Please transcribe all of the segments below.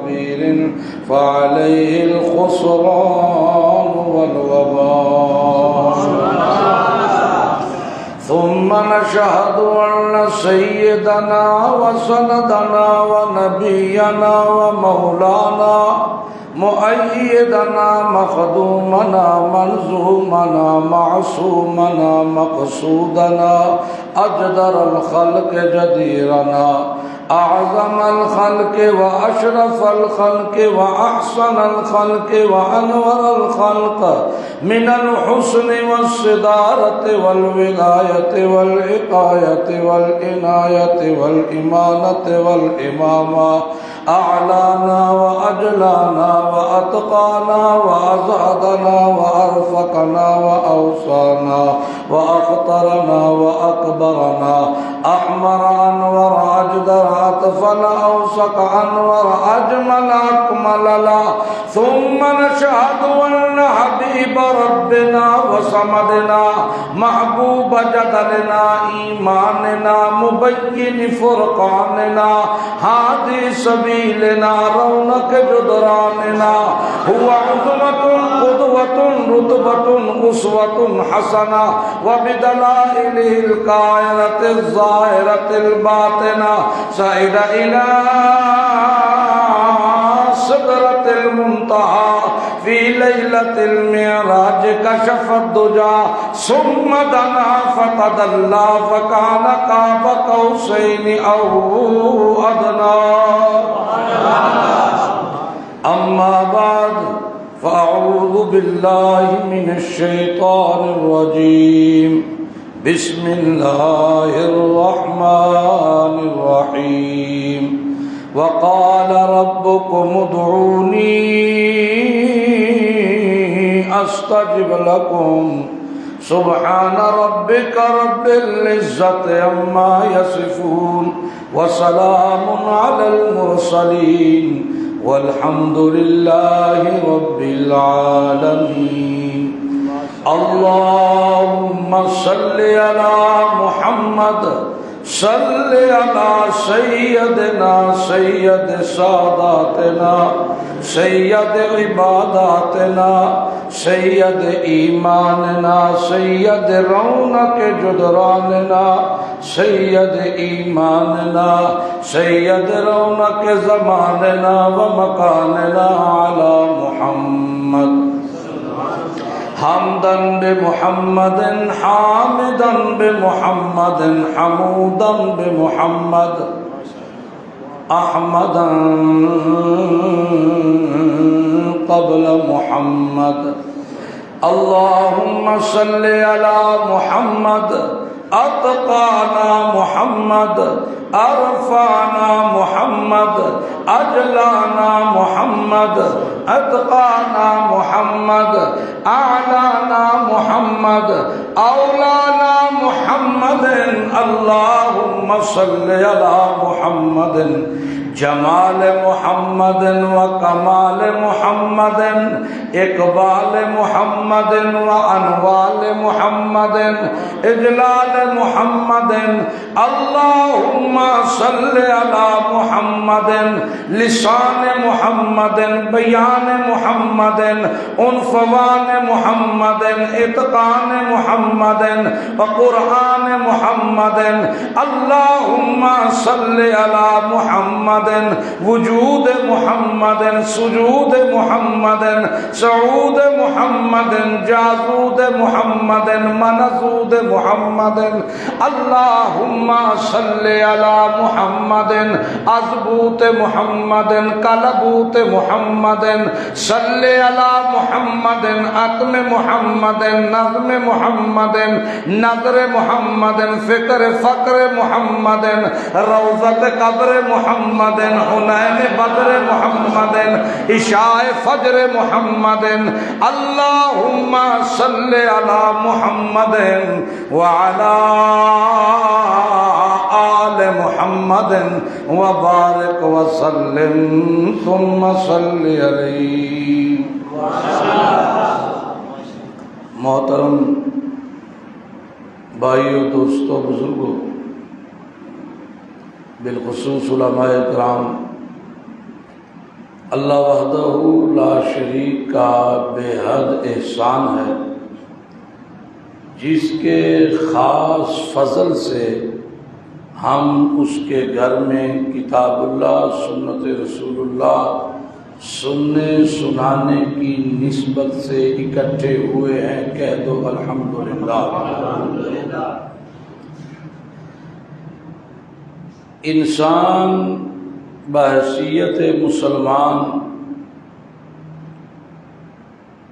كبير فعليه الخسران والوبال. ثم نشهد أن سيدنا وسندنا ونبينا ومولانا مؤيدنا مخدومنا منزومنا معصومنا مقصودنا أجدر الخلق جديرنا أعظم الخلق وأشرف الخلق وأحسن الخلق وأنور الخلق من الحسن والصدارة والولاية والعقاية والعناية والإمانة والإمامة أعلانا وأجلانا وأتقانا وأزهدنا وأرفقنا وأوصانا وأخطرنا وأكبرنا أحمر أنور أجدر أطفل أوسق أنور أجمل أكمل لا. ثم نشهد أن حبيب ربنا وصمدنا محبوب جدلنا إيماننا مبين فرقاننا هادي سبيلنا رونق جدراننا هو عظمة قدوة رتبة أسوة حسنة وبدلائله القاهرة الظاهرة الباطنة سعد إلى سدرة المنتهى في ليلة المعراج كشف الدجى ثم دنا فتدلى فكان قاب قوسين أو أدنى. أما بعد فأعوذ بالله من الشيطان الرجيم. بسم الله الرحمن الرحيم. وقال ربكم ادعوني أستجب لكم سبحان ربك رب العزة عما يصفون وسلام على المرسلين والحمد لله رب العالمين. اللهم صل على محمد صل على سيدنا سيد ساداتنا سيد عباداتنا سيد إيماننا سيد رونق جدراننا سيد إيماننا سيد رونق زماننا ومكاننا على محمد حمدا بمحمد حامدا بمحمد حمودا بمحمد أحمدا قبل محمد. اللهم صل على محمد أتقانا محمد أرفعنا محمد أجلانا محمد أتقانا محمد أعلانا محمد أولانا محمد. اللهم صل على محمد جمال محمد وكمال محمد إقبال محمد وأنوال محمد إجلال محمد. اللهم صل على محمد لسان محمد بيان محمد عنفوان محمد إتقان محمد وقرآن محمد. اللهم صل على محمد وجود محمد سجود محمد سعود محمد جاذود محمد منزود محمد. اللهم صل على محمد أزبوت محمد كلبوت محمد صل على محمد أكم محمد نظم محمد نظر محمد فكر فقر محمد روضة قبر محمد حنین بدر محمد عشاء فجر محمد. اللهم صل على محمد وعلى آل محمد وبارك وسلم ثم صل عليه. محترم بھائیو دوستو بزرگو بالخصوص علماء کرام اللہ وحدہ لا شریک کا بے حد احسان ہے، جس کے خاص فضل سے ہم اس کے گھر میں کتاب اللہ، سنت رسول اللہ سننے سنانے کی نسبت سے اکٹھے ہوئے ہیں۔ کہہ دو الحمدللہ۔ انسان بحیثیت مسلمان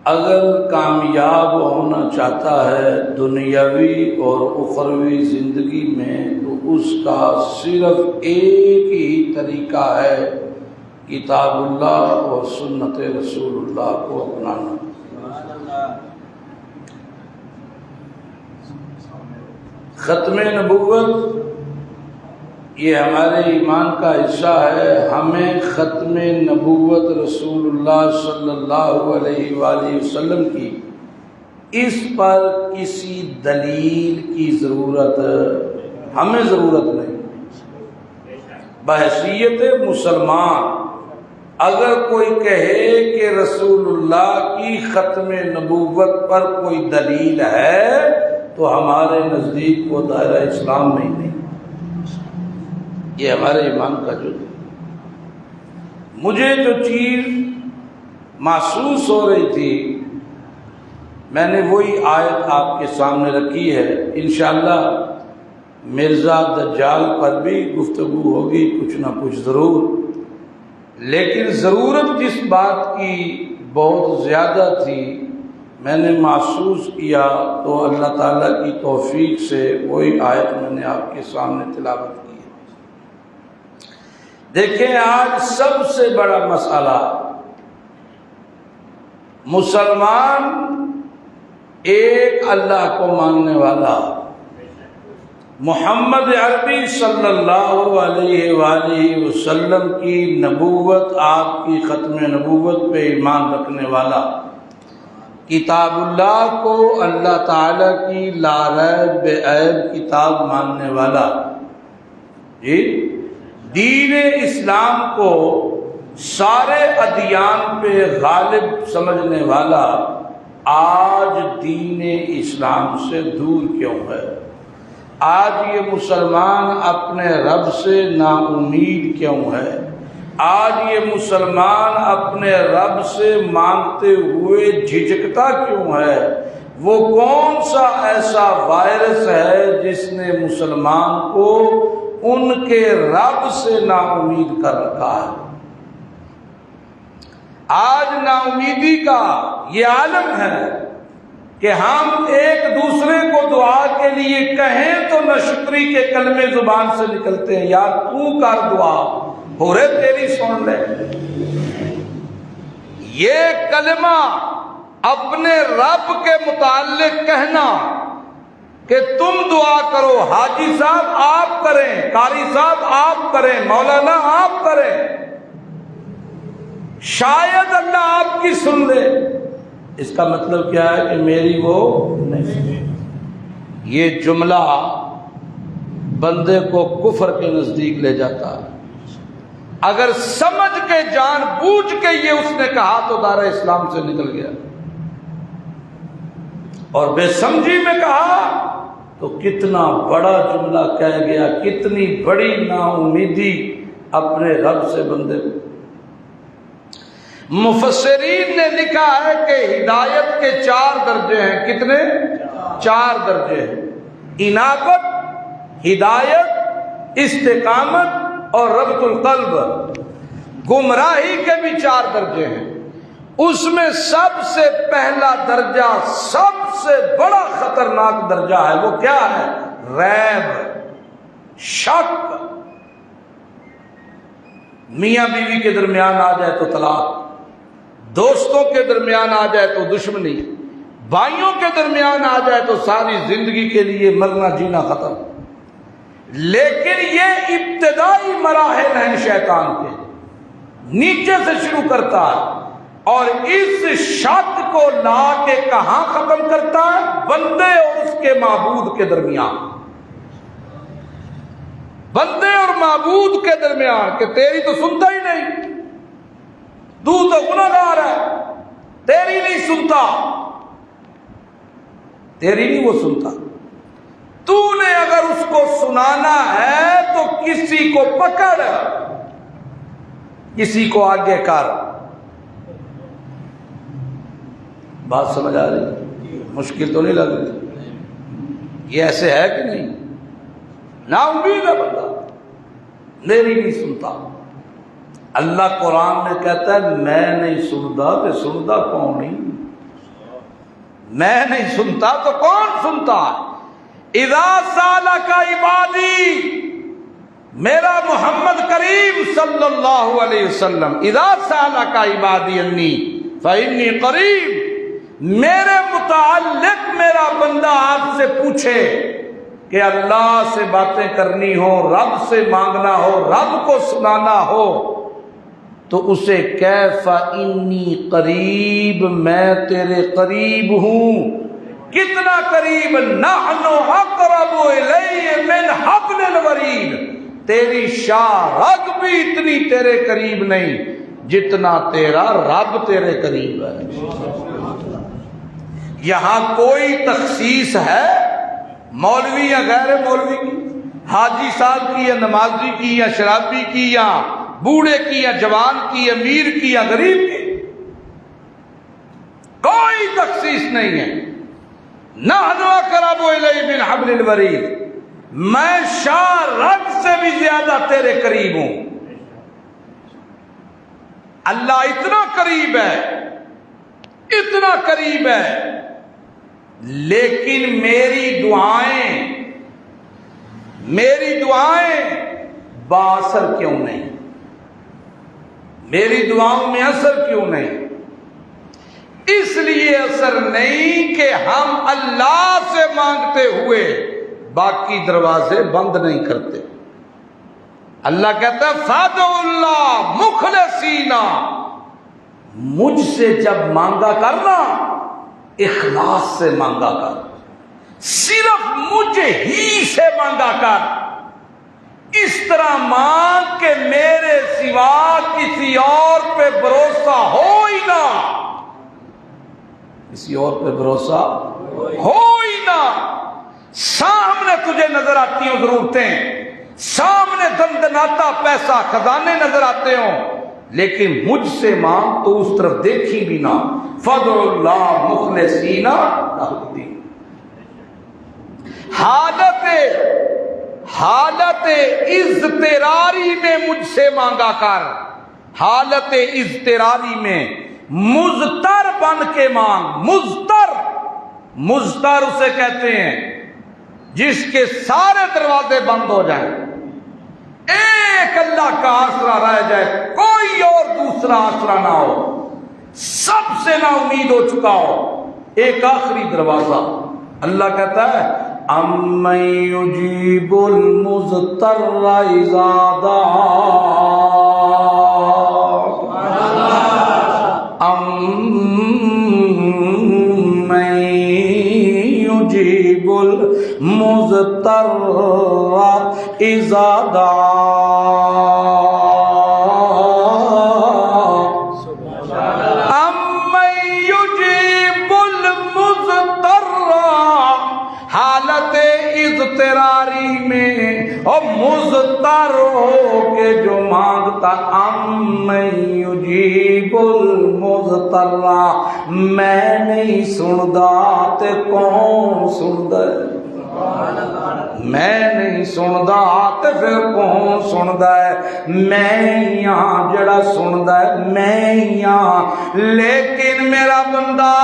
اگر کامیاب ہونا چاہتا ہے دنیاوی اور اخروی زندگی میں، تو اس کا صرف ایک ہی طریقہ ہے کتاب اللہ اور سنت رسول اللہ کو اپنانا۔ ختم نبوت یہ ہمارے ایمان کا حصہ ہے۔ ہمیں ختم نبوت رسول اللہ صلی اللہ علیہ وآلہ وسلم کی اس پر کسی دلیل کی ضرورت ہمیں ضرورت نہیں۔ بحیثیت مسلمان اگر کوئی کہے کہ رسول اللہ کی ختم نبوت پر کوئی دلیل ہے تو ہمارے نزدیک وہ دائرہ اسلام میں نہیں۔ یہ ہمارے ایمان کا جزو ہے۔ مجھے جو چیز محسوس ہو رہی تھی میں نے وہی آیت آپ کے سامنے رکھی ہے۔ انشاءاللہ مرزا دجال پر بھی گفتگو ہوگی کچھ نہ کچھ ضرور، لیکن ضرورت جس بات کی بہت زیادہ تھی میں نے محسوس کیا تو اللہ تعالیٰ کی توفیق سے وہی آیت میں نے آپ کے سامنے تلاوت کی۔ دیکھیں آج سب سے بڑا مسئلہ مسلمان ایک اللہ کو ماننے والا، محمد عربی صلی اللہ علیہ وآلہ وسلم کی نبوت، آپ کی ختم نبوت پہ ایمان رکھنے والا، کتاب اللہ کو اللہ تعالیٰ کی لا ریب بے عیب کتاب ماننے والا، جی دین اسلام کو سارے ادیان پہ غالب سمجھنے والا آج دین اسلام سے دور کیوں ہے؟ آج یہ مسلمان اپنے رب سے نا امید کیوں ہے؟ آج یہ مسلمان اپنے رب سے مانگتے ہوئے جھجکتا کیوں ہے؟ وہ کون سا ایسا وائرس ہے جس نے مسلمان کو ان کے رب سے نا امید کر رکھا ہے؟ آج نا امیدی کا یہ عالم ہے کہ ہم ایک دوسرے کو دعا کے لیے کہیں تو نہ شکری کے کلمے زبان سے نکلتے ہیں، یار تو کر دعا ہو رہے تیری سن لے۔ یہ کلمہ اپنے رب کے متعلق کہنا کہ تم دعا کرو، حاجی صاحب آپ کریں، قاری صاحب آپ کریں، مولانا آپ کریں، شاید اللہ آپ کی سن لے، اس کا مطلب کیا ہے کہ میری وہ نہیں۔ یہ جملہ بندے کو کفر کے نزدیک لے جاتا ہے۔ اگر سمجھ کے جان بوجھ کے یہ اس نے کہا تو دائرہ اسلام سے نکل گیا، اور بے سمجھی میں کہا تو کتنا بڑا جملہ کہہ گیا، کتنی بڑی نا امیدی اپنے رب سے بندے کو۔ مفسرین نے لکھا ہے کہ ہدایت کے 4 درجے ہیں۔ کتنے؟ 4 درجے ہیں۔ انابت، ہدایت، استقامت اور ربط القلب۔ گمراہی کے بھی 4 درجے ہیں۔ اس میں سب سے پہلا درجہ، سب سے بڑا خطرناک درجہ ہے، وہ کیا ہے؟ ریب، شک۔ میاں بیوی کے درمیان آ جائے تو طلاق، دوستوں کے درمیان آ جائے تو دشمنی، بھائیوں کے درمیان آ جائے تو ساری زندگی کے لیے مرنا جینا ختم۔ لیکن یہ ابتدائی مراحل ہیں شیطان کے، نیچے سے شروع کرتا ہے اور اس شک کو لا کے کہاں ختم کرتا ہے؟ بندے اور اس کے معبود کے درمیان، بندے اور معبود کے درمیان، کہ تیری تو سنتا ہی نہیں، تو گناہگار ہے، تیری نہیں سنتا، تیری نہیں وہ سنتا۔ تو نے اگر اس کو سنانا ہے تو کسی کو پکڑ، کسی کو آگے کر۔ بات سمجھ آ رہی؟ مشکل تو نہیں لگ رہی؟ یہ ایسے ہے کہ نہیں؟ نا امید ہے بندہ، میری نہیں سنتا۔ اللہ قرآن میں کہتا ہے میں نہیں سنتا تو سنتا کون نہیں؟ میں نہیں سنتا تو کون سنتا؟ اذا سالک عبادی، میرا محمد کریم صلی اللہ علیہ وسلم، اذا سالک عبادی انی فانی قریب، میرے متعلق میرا بندہ آپ سے پوچھے کہ اللہ سے باتیں کرنی ہو، رب سے مانگنا ہو، رب کو سنانا ہو، تو اسے کیف انی قریب، میں تیرے قریب ہوں۔ کتنا قریب؟ نحن اقرب الیہ من حبل الورید، تیری شاہ رگ بھی اتنی تیرے قریب نہیں جتنا تیرا رب تیرے قریب ہے۔ یہاں کوئی تخصیص ہے مولوی یا غیر مولوی کی، حاجی صاحب کی یا نمازی کی یا شرابی کی یا بوڑھے کی یا جوان کی، امیر کی یا غریب کی؟ کوئی تخصیص نہیں ہے۔ نحن اقرب الیہ من حبل الورید، میں شاہ رگ سے بھی زیادہ تیرے قریب ہوں۔ اللہ اتنا قریب ہے، اتنا قریب ہے، لیکن میری دعائیں باثر کیوں نہیں؟ میری دعاؤں میں اثر کیوں نہیں؟ اس لیے اثر نہیں کہ ہم اللہ سے مانگتے ہوئے باقی دروازے بند نہیں کرتے۔ اللہ کہتا ہے فادعوا اللہ مخلصین، مجھ سے جب مانگا کرنا اخلاص سے مانگا کر، صرف مجھے ہی سے مانگا کر، اس طرح مانگ کہ میرے سوا کسی اور پہ بھروسہ ہو ہی نہ، کسی اور پہ بھروسہ ہو ہی نہ۔ سامنے تجھے نظر آتی ہوں ضرورتیں، سامنے دندناتا پیسہ خزانے نظر آتے ہوں، لیکن مجھ سے مانگ تو اس طرف دیکھی بھی نہ۔ فادعوا اللہ مخلصین لہ الدین، حالت اضطراری میں مجھ سے مانگا کر، حالت اضطراری میں مضطر بن کے مانگ۔ مضطر اسے کہتے ہیں جس کے سارے دروازے بند ہو جائیں، ایک اللہ کا آسرا رہ جائے، کوئی اور دوسرا آسرا نہ ہو، سب سے نا امید ہو چکا ہو، ایک آخری دروازہ۔ اللہ کہتا ہے امن یجیب المضطر اذا دعا، یجیب المضطر اذا دعا، امن یجیب المضطر، حالت اضطراری میں اور مضطر ہو کے جو مانگتا، امن یجیب المضطر، میں نہیں سندا تے کون سندا ہے؟ میں نہیں سندا تے پھر کون سندا ہے؟ میں ہی ہاں جڑا سندا ہے، میں ہی ہاں۔ لیکن میرا بندہ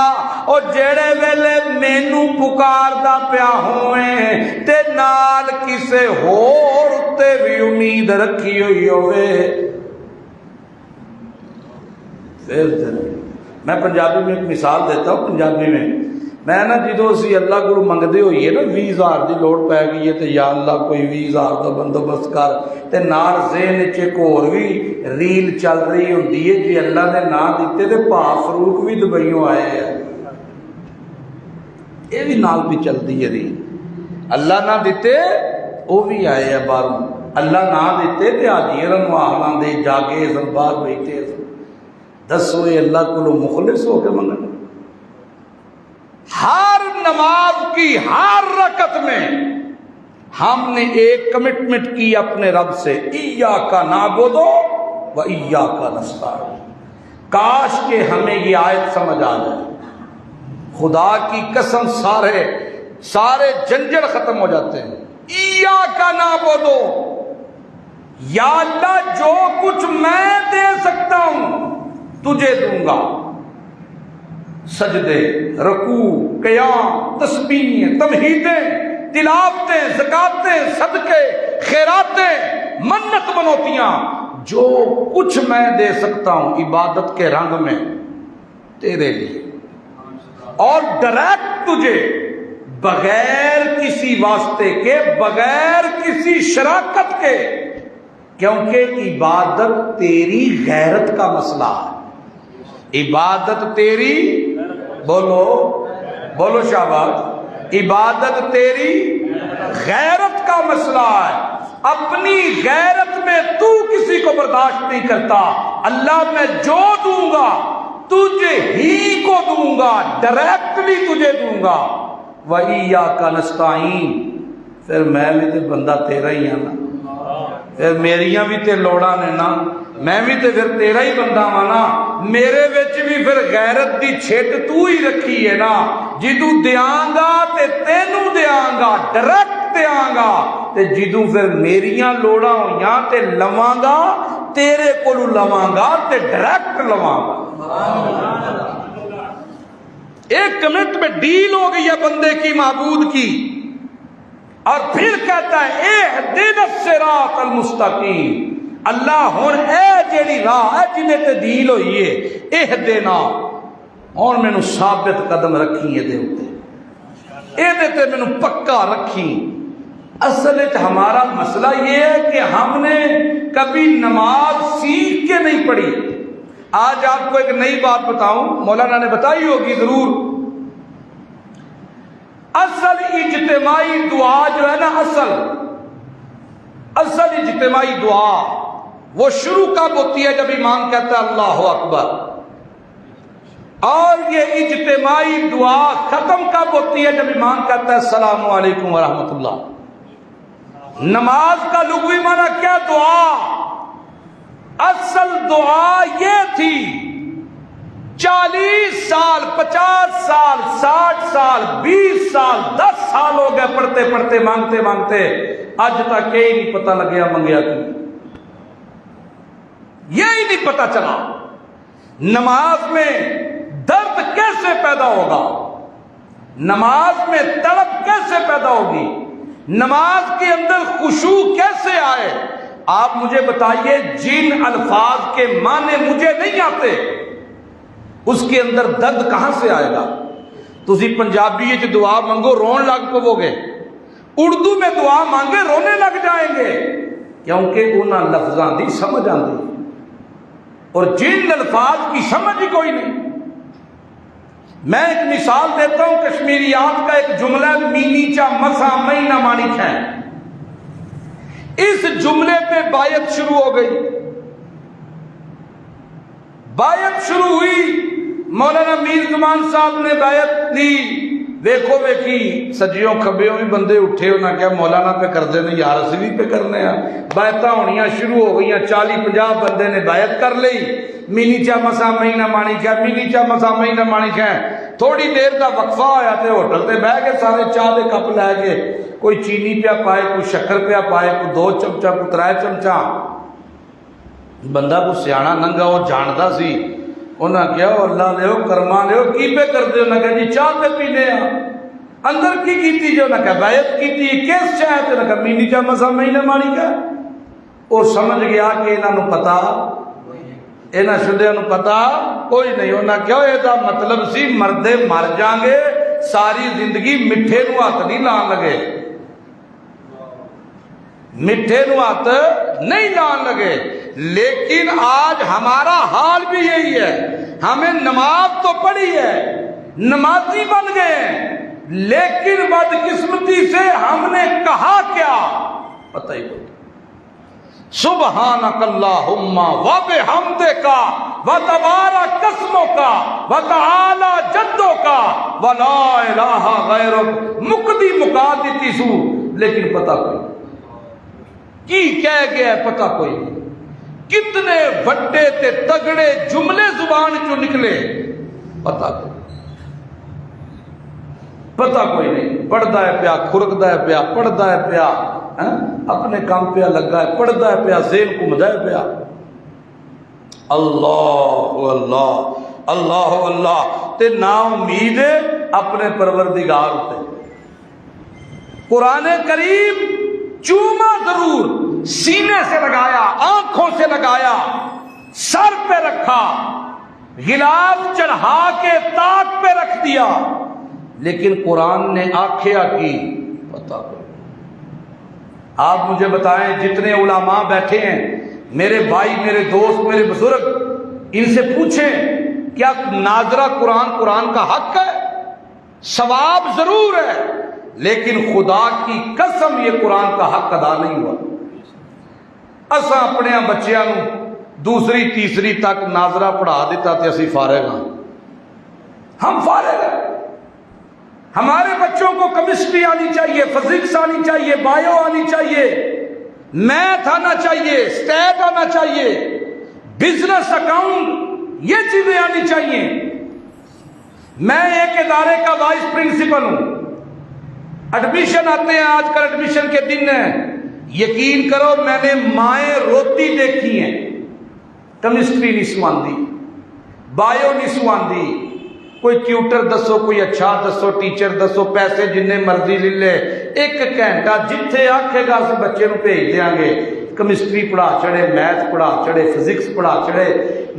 او جڑے ویلے مینوں پکاردا پیا ہوئے تے نال کسے ہور تے بھی امید رکھی ہوئی ہوئے، پھر میں پنجابی میں ایک مثال دیتا ہوں۔ پنجابی میں نا جدو اسی اللہ کو منگتے ہوئیے نا 20,000 کی لوڑ پی گئی ہے تو یا اللہ کوئی 20,000 کا بندوبست کر، تے نال ذہن وچ ایک اور بھی ریل چل رہی ہوندی ہے جی اللہ نے نہ دیتے تے پا فروخ بھی دبئیوں آئے ہیں، یہ بھی نال بھی چلتی ہے ریل۔ اللہ نہ دیتے وہ بھی آئے ہیں باہروں، اللہ نہ دیتے تے حاجی رنوالوں دے جاگے سن باہر بیٹھے سن۔ دسو یہ اللہ کو مخلص ہو کے منگنا۔ ہر نماز کی ہر رکعت میں ہم نے ایک کمٹمنٹ کی اپنے رب سے، ایاک نعبد و ایاک نستعین۔ کاش کہ ہمیں یہ آیت سمجھ آ جائے، خدا کی قسم سارے جھنجھٹ ختم ہو جاتے ہیں۔ ایاک نعبد، یا اللہ جو کچھ میں دے سکتا ہوں تجھے دوں گا، سجدے، رکوع، قیام، تسبیح، تمہیدیں، تلاوتیں، زکاتیں، صدقے، خیراتیں، منت منوتیاں، جو کچھ میں دے سکتا ہوں عبادت کے رنگ میں تیرے لیے، اور ڈائریکٹ تجھے، بغیر کسی واسطے کے، بغیر کسی شراکت کے، کیونکہ عبادت تیری غیرت کا مسئلہ ہے۔ عبادت تیری، بولو شاباش، عبادت تیری غیرت کا مسئلہ ہے۔ اپنی غیرت میں تو کسی کو برداشت نہیں کرتا، اللہ میں جو دوں گا تجھے ہی کو دوں گا، ڈائریکٹلی تجھے دوں گا۔ وَإِيَّاكَ نَسْتَعِينُ، پھر میں بھی تے بندہ تیرا ہی ہاں نا، پھر میریاں بھی تے لوڑاں نے نا، میں بھی تے پھر تیرا ہی بندہ ہاں نا، میرے وچ بھی پھر غیرت دی چھٹ تو ہی رکھی ہے نا، جدوں دیاں گا تے تینوں دیاں گا، ڈائریکٹ دیاں گا، تے جدوں پھر میریاں لوڑاں ہویاں تے لواں گا، تیرے کولو لواں گا تے ڈائریکٹ لواں گا۔ ایک منٹ میں ڈیل ہو گئی ہے بندے کی معبود کی، اور پھر کہتا ہے اہدنا الصراط المستقیم، اللہ ہن اے جیڑی راہ ہے جنہیں تے ڈیل ہوئی ہے، اہدنا، ہن مینوں ثابت قدم رکھی ہے دے اوتے، اے تے مینوں پکا رکھی۔ اصل ہمارا مسئلہ یہ ہے کہ ہم نے کبھی نماز سیکھ کے نہیں پڑھی۔ آج آپ کو ایک نئی بات بتاؤں، مولانا نے بتائی ہوگی ضرور، اصل اجتماعی دعا جو ہے نا، اصل اجتماعی دعا وہ شروع کب ہوتی ہے؟ جب امام کہتا ہے اللہ اکبر، اور یہ اجتماعی دعا ختم کب ہوتی ہے؟ جب امام کہتا ہے السلام علیکم ورحمۃ اللہ۔ نماز کا لغوی معنی کیا؟ دعا۔ اصل دعا یہ تھی 40 سال، 50 سال، 60 سال، 20 سال، 10 سال ہو گئے پڑھتے پڑھتے، مانگتے مانگتے، اج تک یہی نہیں پتہ لگیا منگیا کی، یہی نہیں پتہ چلا نماز میں درد کیسے پیدا ہوگا، نماز میں تڑپ کیسے پیدا ہوگی، نماز کے اندر خشوع کیسے آئے۔ آپ مجھے بتائیے، جن الفاظ کے معنی مجھے نہیں آتے اس کے اندر درد کہاں سے آئے گا؟ تسی پنجابی وچ دعا منگو رون لگ پو گے، اردو میں دعا مانگے رونے لگ جائیں گے، کیونکہ انہاں لفظاں دی سمجھ آندی، اور جن الفاظ کی سمجھ ہی کوئی نہیں۔ میں ایک مثال دیتا ہوں کشمیریات کا، ایک جملہ مینی چا مسا مہینہ مانک ہے، اس جملے پہ بایت شروع ہو گئی، بایت شروع ہوئی، مولانا میر زمان صاحب نے بیعت لی، دیکھو ویکھی سجیوں کھبیوں بھی بندے اٹھے، انہاں کیا مولانا پہ کر دینے یار اسی بھی پہ کرنے ہیں، بیعتاں ہونیاں شروع ہو گئیاں، 40-50 بندے نے بیعت کر لی، مینی چا مسا مہینہ مانک ہے، مینی چا مسا مہینہ مانک ہے۔ تھوڑی دیر کا وقفہ ہویا تے ہوٹل تے بہ کے سارے چاہ دے کپ لے کے، کوئی چینی پیا پائے، کوئی شکر پیا پائے، کوئی 2 چمچہ، کوئی 3 چمچہ۔ بندہ کو سیانا ننگا وہ جانتا سی، انہاں کیا اللہ لیو کرما لیو کی پہ کر دے، انہاں کہا جی چاہ پہ پینے ہیں، اندر کی کیتی جو، انہاں کہا بیعت کیتی، کیس چاہ تے، انہاں کہا مینی چاہ مسا مہینہ مانی کا۔ وہ سمجھ گیا کہ انہاں پتا، انہاں شدیاں نو پتا کوئی نہیں، انہاں کیا یہ مطلب سی مردے مر جائیں گے، ساری زندگی مٹھے نو ہاتھ نہیں لان لگے، مٹھے نو ہاتھ نہیں لان لگے۔ لیکن آج ہمارا حال بھی یہی ہے، ہمیں نماز تو پڑھی ہے، نمازی بن گئے ہیں، لیکن بدقسمتی سے ہم نے کہا کیا پتہ ہی نہیں۔ سبحانک اللہم و بحمدک وتبارک اسمک وتعالی جدک ولا الہ غیرک، مکدی مکا دیتی سو لیکن پتہ کوئی کی کہہ گیا ہے، پتہ کوئی نہیں۔ کتنے بڑے تے تگڑے جملے زبان چوں نکلے، پتہ کوئی پتہ کوئی نہیں۔ پڑھدا ہے پیا، کھرکدا ہے پیا، پڑھدا ہے پیا، اپنے کام پیا لگا ہے، پڑھدا ہے پیا، ذہن گھومدا ہے پیا۔ اللہ اللہ اللہ اللہ تے نا امید ہے اپنے پروردگار تے۔ قرآن کریم چوما ضرور، سینے سے لگایا، آنکھوں سے لگایا، سر پہ رکھا، غلاف چڑھا کے تاج پہ رکھ دیا، لیکن قرآن نے آکھیا کی پتہ نہیں۔ آپ مجھے بتائیں، جتنے علماء بیٹھے ہیں، میرے بھائی، میرے دوست، میرے بزرگ، ان سے پوچھیں کیا ناظرہ قرآن کا حق ہے؟ ثواب ضرور ہے، لیکن خدا کی قسم یہ قرآن کا حق ادا نہیں ہوا۔ اساں اپنے بچیاں نو دوسری تیسری تک ناظرہ پڑھا دیتا تے اسی فارغ ہاں، ہم فارغ ہیں۔ ہمارے بچوں کو کیمسٹری آنی چاہیے، فزکس آنی چاہیے، بایو آنی چاہیے، میتھ آنا چاہیے، اسٹیٹ آنا چاہیے، بزنس اکاؤنٹ، یہ چیزیں آنی چاہیے۔ میں ایک ادارے کا وائس پرنسپل ہوں، ایڈمیشن آتے ہیں، آج کل ایڈمیشن کے دن ہیں، یقین کرو میں نے مائیں روتی دیکھی ہیں، کیمسٹری نہیں سواندی، بایو نہیں سواندی، کوئی ٹیوٹر دسو، کوئی اچھا دسو، ٹیچر دسو، پیسے جننے مرضی لے لے، ایک گھنٹہ جتھے آکھے گا اس بچے نو بھیج دیاں گے، کیمسٹری پڑھا چڑھے، میتھ پڑھا چڑھے، فزکس پڑھا چڑھے۔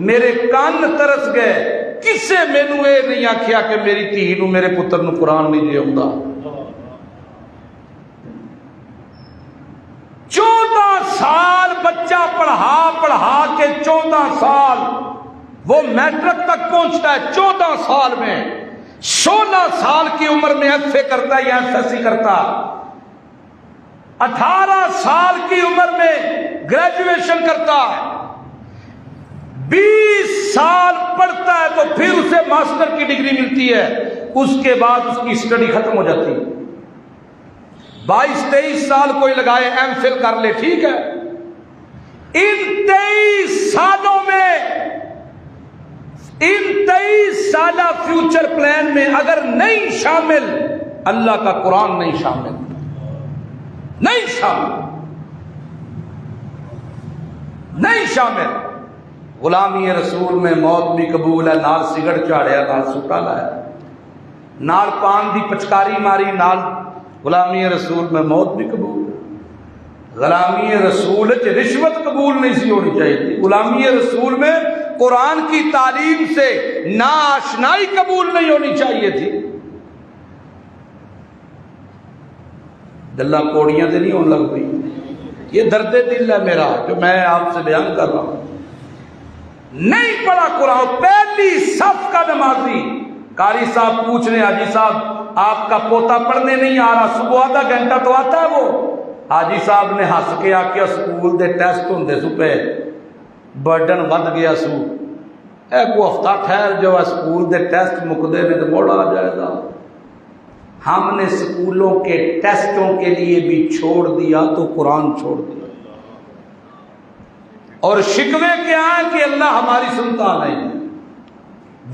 میرے کان ترس گئے، کسے مینوں اے نہیں آکھیا کہ میری دھی نو، میرے پتر نو قرآن نہیں جے آوندا۔ 14 سال بچہ پڑھا کے 14 سال وہ میٹرک تک پہنچتا ہے، 14 سال میں 16 سال کی عمر میں ایف اے کرتا ہے یا ایف ایس سی کرتا، 18 سال کی عمر میں گریجویشن کرتا ہے، 20 سال پڑھتا ہے تو پھر اسے ماسٹر کی ڈگری ملتی ہے، اس کے بعد اس کی اسٹڈی ختم ہو جاتی ہے۔ 22-23 سال کوئی لگائے ایم فل کر لے، ٹھیک ہے۔ ان 23 سالوں میں، ان 23 سالہ فیوچر پلان میں اگر نہیں شامل، اللہ کا قرآن نہیں شامل، نہیں شامل، نہیں شامل۔ غلامی رسول میں موت بھی قبول ہے، نال سگڑ چاڑیا، نال سوٹا لایا، نال پان دی پچکاری ماری، نال غلامی رسول میں موت بھی قبول ہے۔ غلامی رسول رشوت قبول نہیں سی ہونی چاہیے تھی، غلامی رسول میں قرآن کی تعلیم سے ناآشنائی قبول نہیں ہونی چاہیے تھی۔ گلاں کوڑیاں سے نہیں ہونے لگ پئی، یہ درد دل ہے میرا جو میں آپ سے بیان کر رہا ہوں۔ نہیں پڑھا قرآن، پہلی صف کا نمازی، قاری صاحب پوچھ رہے حاجی صاحب آپ کا پوتا پڑھنے نہیں آ رہا، صبح آدھا گھنٹہ تو آتا ہے وہ۔ حاجی صاحب نے ہس کے آکھیا سکول دے ٹیسٹ ہوندے سو پہ، برڈن ود گیا سو، اے کو ہفتہ ٹھہر جو سکول دے ٹیسٹ مکدے نے تو موڑ آ جائے گا۔ ہم نے سکولوں کے ٹیسٹوں کے لیے بھی چھوڑ دیا تو قرآن چھوڑ دیا، اور شکوے کیا ہیں کہ اللہ ہماری سنتا نہیں۔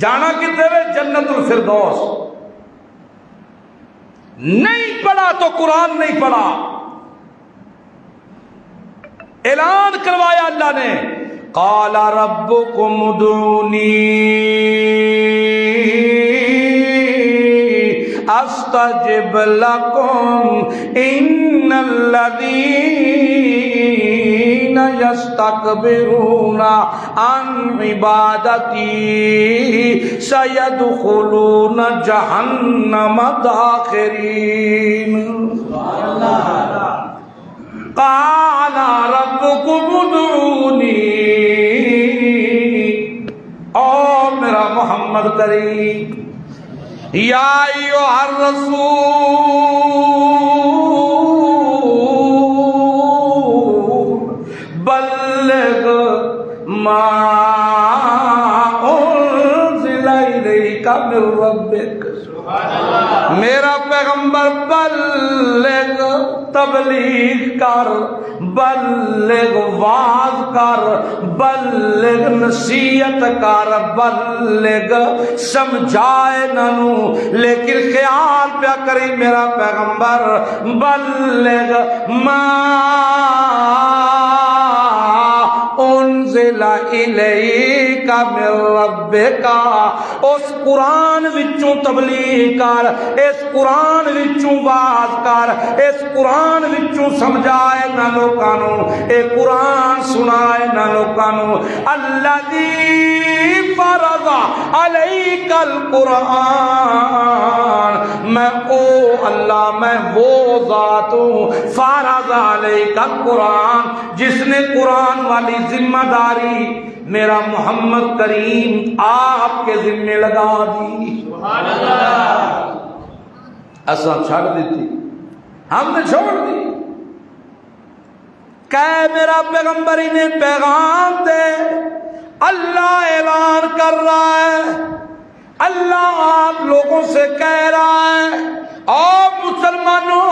جانا کتنے میں؟ جنت الفردوس۔ نہیں پڑھا تو قرآن نہیں پڑھا، اعلان کروایا اللہ نے، قال ربکم ادعونی استجب لکم ان الذین یستکبرون عن عبادتی سیدخلون جہنم داخرین۔ قال ربکم ادعونی، او میرا محمد کریم، یا ایھا الرسول بلغ ما من ربک، میرا پیغمبر بلغ تبلیغ کر، بلغ واز کر، بلغ نصیحت کر، بلغ سمجھائے ننو، لیکن خیال پیا کری میرا پیغمبر بلغ ما انزل الیک من ربک، اس قرآن وچوں تبلیغ کر، اس قرآن وچوں واز کر، اس قرآن وچوں سمجھائے نہ لوکاں نوں، اے قرآن سنائے نہ لوکاں نوں۔ الذی فرض علیک القرآن، میں او اللہ، میں وہ ذات ہوں، فرض علیک القرآن، جس نے قرآن والی ذمہ داری میرا محمد کریم آپ کے ذمے لگا دی۔ سبحان اللہ، اساں چھڑ دیتی، ہم نے چھوڑ دی۔ کہ میرا پیغمبر انہیں پیغام دے، اللہ اعلان کر رہا ہے، اللہ آپ لوگوں سے کہہ رہا ہے، اور مسلمانوں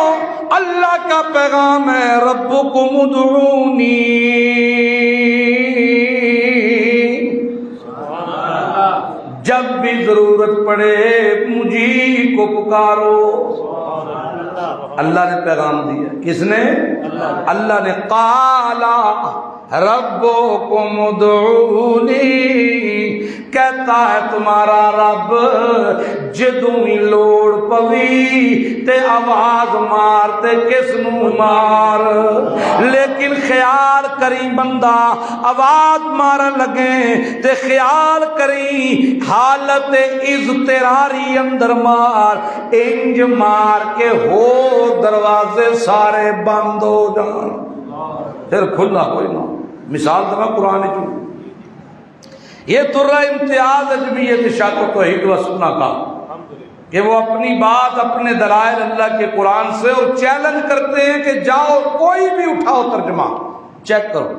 اللہ کا پیغام ہے، ربکم ادعونی، جب بھی ضرورت پڑے مجھے کو پکارو۔ اللہ نے پیغام دیا، کس نے؟ اللہ نے قالا ربکم ادعونی، کہتا ہے تمہارا رب جدوں ہی لوڑ پوی تے آواز مار تے کس نو مار، لیکن خیال کری بندہ آواز مارن لگے تے خیال کری حالت اضطراری اندر مار، انج مار کے ہو دروازے سارے بند ہو جان، پھر کھلا کوئی نہ۔ مثال تو میں قرآن کی، یہ ترہ امتیاز جمعیت اشاعت و توحید و سنہ کا کہ وہ اپنی بات اپنے دلائل اللہ کے قرآن سے اور چیلنج کرتے ہیں کہ جاؤ کوئی بھی اٹھاؤ ترجمہ چیک کرو،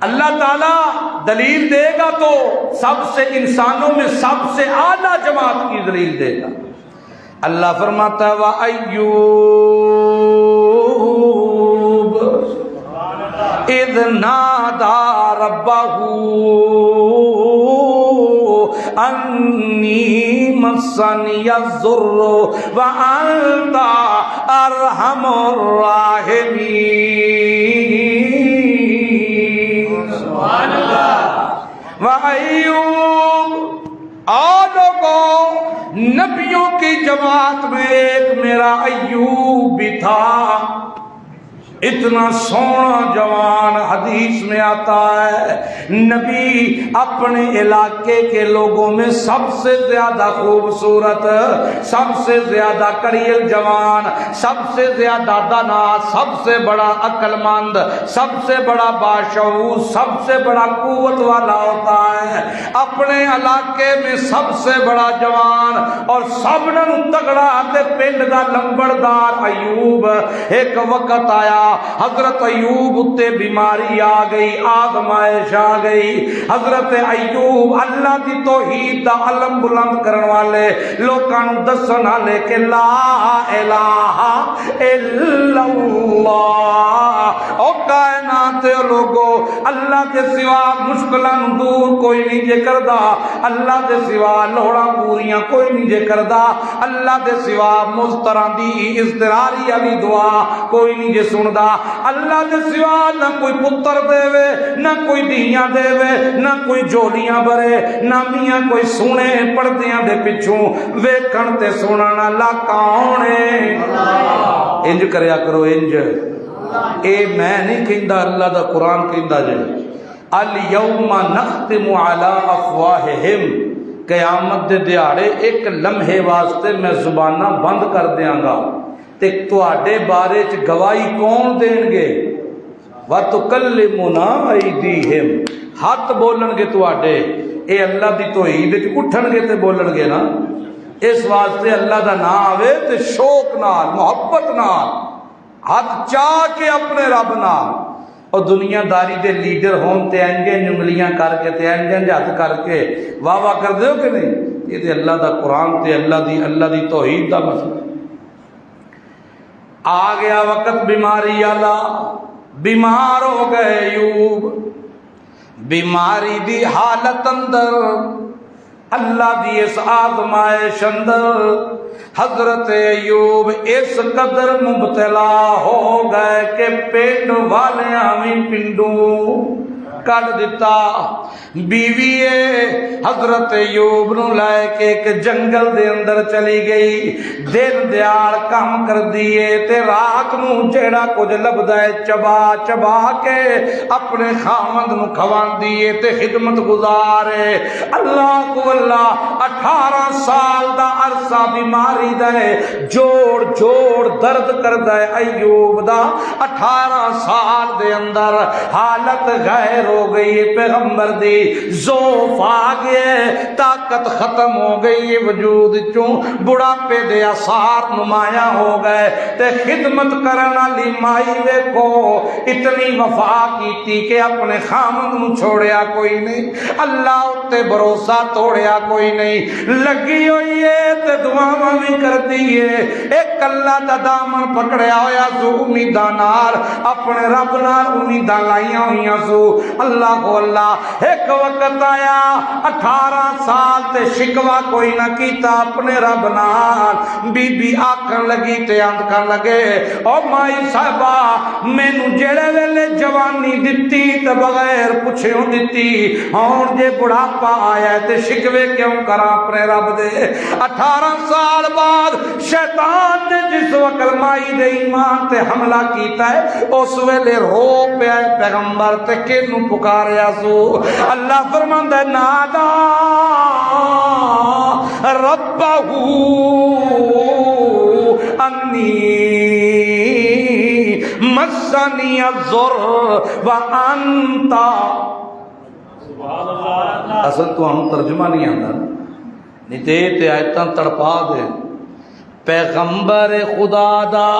اللہ تعالیٰ دلیل دے گا تو سب سے انسانوں میں سب سے اعلیٰ جماعت کی دلیل دے گا۔ اللہ فرماتا ہے وَأَيُّوبَ اذ نادى ربه انی مسنی الضر وانت ارحم الراحمین۔ سبحان اللہ۔ وَأَيُّوبَ، لوگوں نبیوں کی جماعت میں ایک میرا ایوب بھی تھا، اتنا سونا جوان، حدیث میں آتا ہے نبی اپنے علاقے کے لوگوں میں سب سے زیادہ خوبصورت، سب سے زیادہ کڑیل جوان، سب سے زیادہ دانا، سب سے بڑا عقل مند، سب سے بڑا باشعور، سب سے بڑا قوت والا ہوتا ہے، اپنے علاقے میں سب سے بڑا جوان اور سب نوں تگڑا تے پنڈ دا لمبڑدار ایوب۔ ایک وقت آیا حضرت ایوب اتے بیماری آ گئی، آزمائش آ گئی، حضرت ایوب اللہ دی توحید دا علم بلند کرن والے لوکاں نوں دسن والے کہ لا الہ الا اللہ، او کائنات لوگو اللہ دے سوا مشکلاں نوں دور کوئی نہیں جے کردا، اللہ دے سوا لوڑاں پوریاں کوئی نہیں جے کردا، اللہ دے سوا مضطراں دی اضطراری والی دعا کوئی نہیں جے سندا، اللہ دے سوا نہ کوئی پتر دے وے، نہ کوئی دھیاں دے وے، نہ کوئی جوڑیاں برے، نہ میاں کوئی سونے پردیاں دے پچھوں ویکھن تے سنن اللہ کون ہے؟ انج کریا کرو، انج اے میں نہیں کہندا، اللہ دا قرآن کہندا جے الیوم نختم علی افواہہم، قیامت دے دیہاڑے ایک لمحے واسطے میں زباناں بند کر دیاں گا تے تواڈے بارے چ گواہی کون دین گے؟ وَتُكَلِّمُنَا أَيْدِيهِمْ، ہاتھ بولن گے تواڈے، اے اللہ دی توحید وچ اٹھن گے تے بولن گے نا، اس واسطے اللہ دا نام آوے تے شوق نال محبت نال ہاتھ چاہ کے اپنے رب نال، اور دنیا داری دے لیڈر ہون تے انجے انگلیاں کر کے تے انجے ہاتھ کر کے واہ واہ کر دیو کہ نہیں؟ یہ تے اللہ دا قرآن تے اللہ دی توحید دا مسئلہ۔ آ گیا وقت بیماری والا، بیمار ہو گئے ایوب، بیماری دی حالت اندر اللہ دی اس آزمائش اندر حضرت ایوب اس قدر مبتلا ہو گئے کہ پنڈ والیاں بھی پنڈوں کٹ دیتا۔ بیوی حضرت ایوب نو لے کے ایک جنگل دے اندر چلی گئی، دن دیار کام کر دیے تے رات نو جیڑا کچھ لبدا ہے چبا چبا کے اپنے خاوند نو کھوان دیے تے خدمت گزارے۔ اللہ کو اللہ 18 سال دا عرصہ بیماری دا ہے، جوڑ جوڑ درد کردا ہے ایوب دا۔ 18 سال دے اندر حالت غیر ہو گئی، پیغمبر دی ضعف آ گئے، طاقت ختم ہو گئی وجود چوں، بڑھاپے دے آثار نمایاں ہو گئے تے خدمت کرن والی مائی ویکھو اتنی وفا کیتی کہ اپنے خامد نو چھوڑیا کوئی نہیں، اللہ اتے بھروسہ توڑیا کوئی نہیں، لگی ہوئی ہے تے دعاواں بھی کردی ہے، ایک اللہ دا دامن پکڑیا ہویا سو امیداں نال، اپنے رب نال امیداں لائیاں ہوئیاں سو۔ اللہ کو اللہ ایک وقت آیا 18 سال تے شکوا کوئی نہ کیتا اپنے رب نال، بی بی آکھن لگی تے آندکن لگے او مائی صاحبہ مینوں جڑے ویلے جوانی دتی تے بغیر پچھیوں دتی، ہن جے بڑھاپا آیا تے شکوے کیوں کراں اپنے رب دے۔ 18 سال بعد شیطان نے جس وقت مائی دے ایمان تے حملہ کیتا ہے اس ویلے رو پیا پیغمبر تے کینوں پکاریا سو۔ اللہ فرماندا ہے نادا ربہ انی مسنی الضر وانت، اصل تو ہم ترجمہ نہیں آتا نہیں تے آیتاں تڑپا دے۔ پیغمبر خدا دا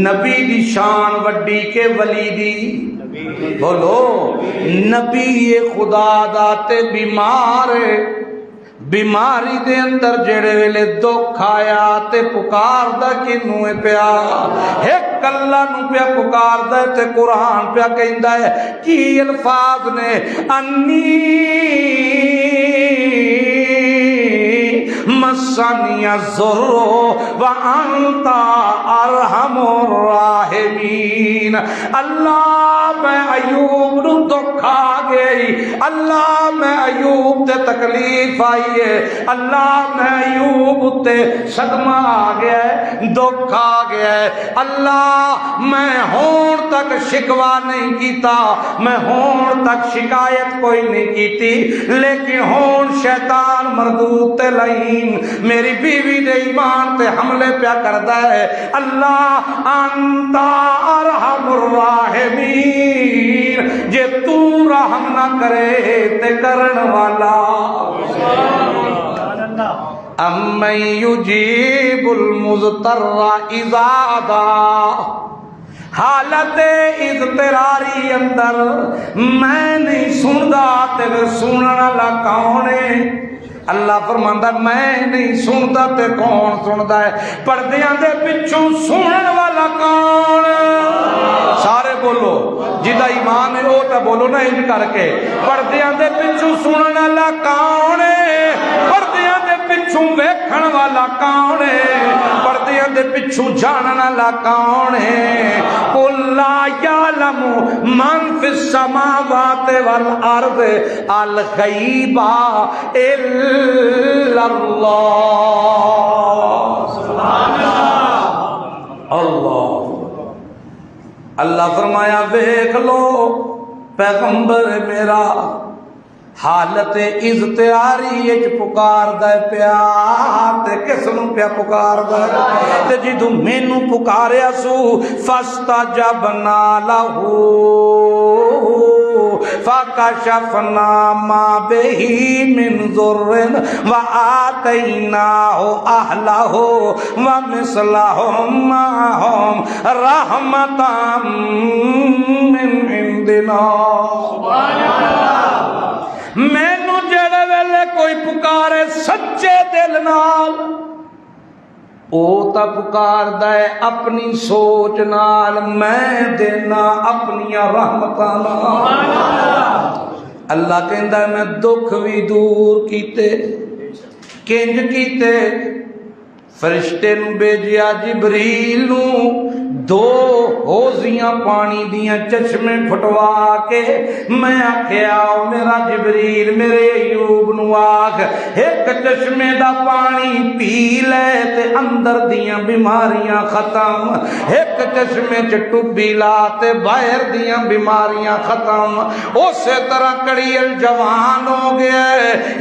نبی دی شان وڈی کے ولی دی، بولو نبی خدا دا تے بیمار، بیماری دے اندر جڑے ویلے دکھ آیا تے پکار دا کنوں پیا، ایک اللہ نو پیا پکار دا تے قرآن پیا کہندا ہے کی الفاظ نے انی مسنی الضر وانت ارحم الراحمین۔ اللہ میں ایوب نو دکھ آ گئی، اللہ میں ایوب تے تکلیف آئی ہے، اللہ میں ایوب تے صدمہ آ گیا ہے، دکھ آ گیا ہے، اللہ میں ہون تک شکوا نہیں کیتا، میں ہون تک شکایت کوئی نہیں کیتی، لیکن ہون شیطان مردود تے لعین میری بیوی دے ایمان تے حملے پیا کردا ہے۔ اللہ انت ارحم الراحمین، جے تو رحم نہ کرے تے کرن والا امن یجیب المضطر اذا دعا۔ حالت اضطراری اندر میں نہیں سندا تے سنن والا کون ہے؟ اللہ فرماندا میں نہیں سندا تے کون سندا ہے؟ پردیاں دے پچھوں سنن والا کون؟ سارے بولو جدا ایمان ہے وہ تے بولو نا انج کر کے، پردیاں دے پچھوں سنن والا کون ہے؟ پردیاں دے پچھوں ویکھن والا کون ہے؟ پردیاں دے پچھوں جانن والا کون ہے؟ قل لا یعلم من فی السماوات والارض الغیب الا اللہ۔ سبحان اللہ۔ اللہ فرمایا دیکھ لو پیغمبر میرا حالت اضطراری وچ پکاردا پیا تے کس نوں پیا پکاردا تے جدوں مینوں پکاریا سو فاستجبنا لہ فکشفنا ما بہ من ضر وآتیناہ اہلہ ومثلہم معہم رحمتا من عندنا۔ سبحان اللہ۔ مینوں کوئی پکارے سچے دل نال او تا پکاردا ہے اپنی سوچ نال، میں دینا اپنی رحمتاں نال۔ اللہ کہندا ہے میں دکھ بھی دور کیتے، کنج کیتے، فرشتے نو بھیجیا جبریل نو، دو ہوزیاں پانی دیاں چشمے پھٹوا کے میں آکھیا میرا جبریل میرے ایوب نو آکھ ایک چشمے دا پانی پی لے تے اندر دیاں بیماریاں ختم، ایک چشمے چ ٹبی لا تے باہر دیاں بیماریاں ختم۔ اسی طرح کڑیل جوان ہو گیا،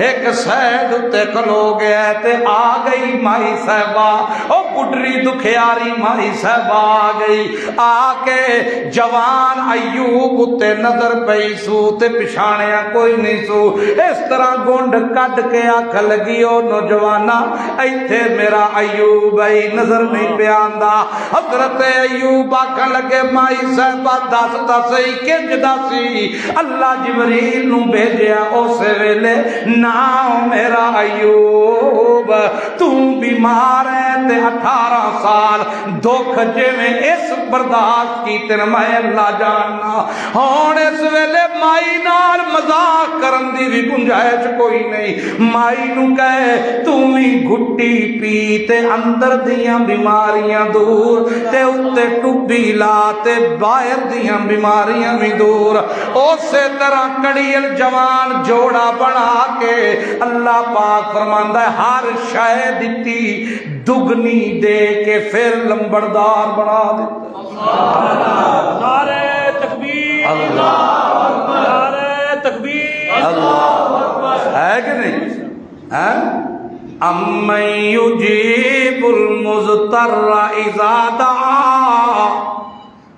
ایک سید تے کھلو گیا تے آ گئی مائی صاحبہ، او بڈری دکھیاری مائی صاحبہ آ گئی، آ کے جوان ایوب تے نظر پئی سو تے پچھاڑیا کوئی نہیں سو، اس طرح گونڈ کڈ کے آکھ لگی او نوجوانا ایتھے میرا ایوب ای نظر نہیں پہ آندا۔ حضرت ایوب آکھن لگے مائی صاحبہ دس صحیح کنج دسی، اللہ جبریل نو بھیجیا اس ویلے نام میرا ایوب تو بیمار ہے تے 18 سال دکھ جویں اس برداشت کیتے میں اللہ جاننا، ہن اس ویلے مائی نال مذاق کرن دی بھی گنجائش کوئی نہیں، مائی نو کہے تو بھی گھٹی پی تے اندر دیاں بیماریاں دور تے اتے ٹبی لا تے باہر دیاں بیماریاں بھی دور۔ اسی طرح کڑیل جوان جوڑا بنا کے اللہ پاک فرماندا ہے ہر شے دتی دگنی دے کے پھر لمبردار بنا دیتا۔ نعرہ تکبیر، اللہ نعرہ تکبیر، اللہ ہے کہ نہیں؟ امن یجیب المضطر اذا دعا،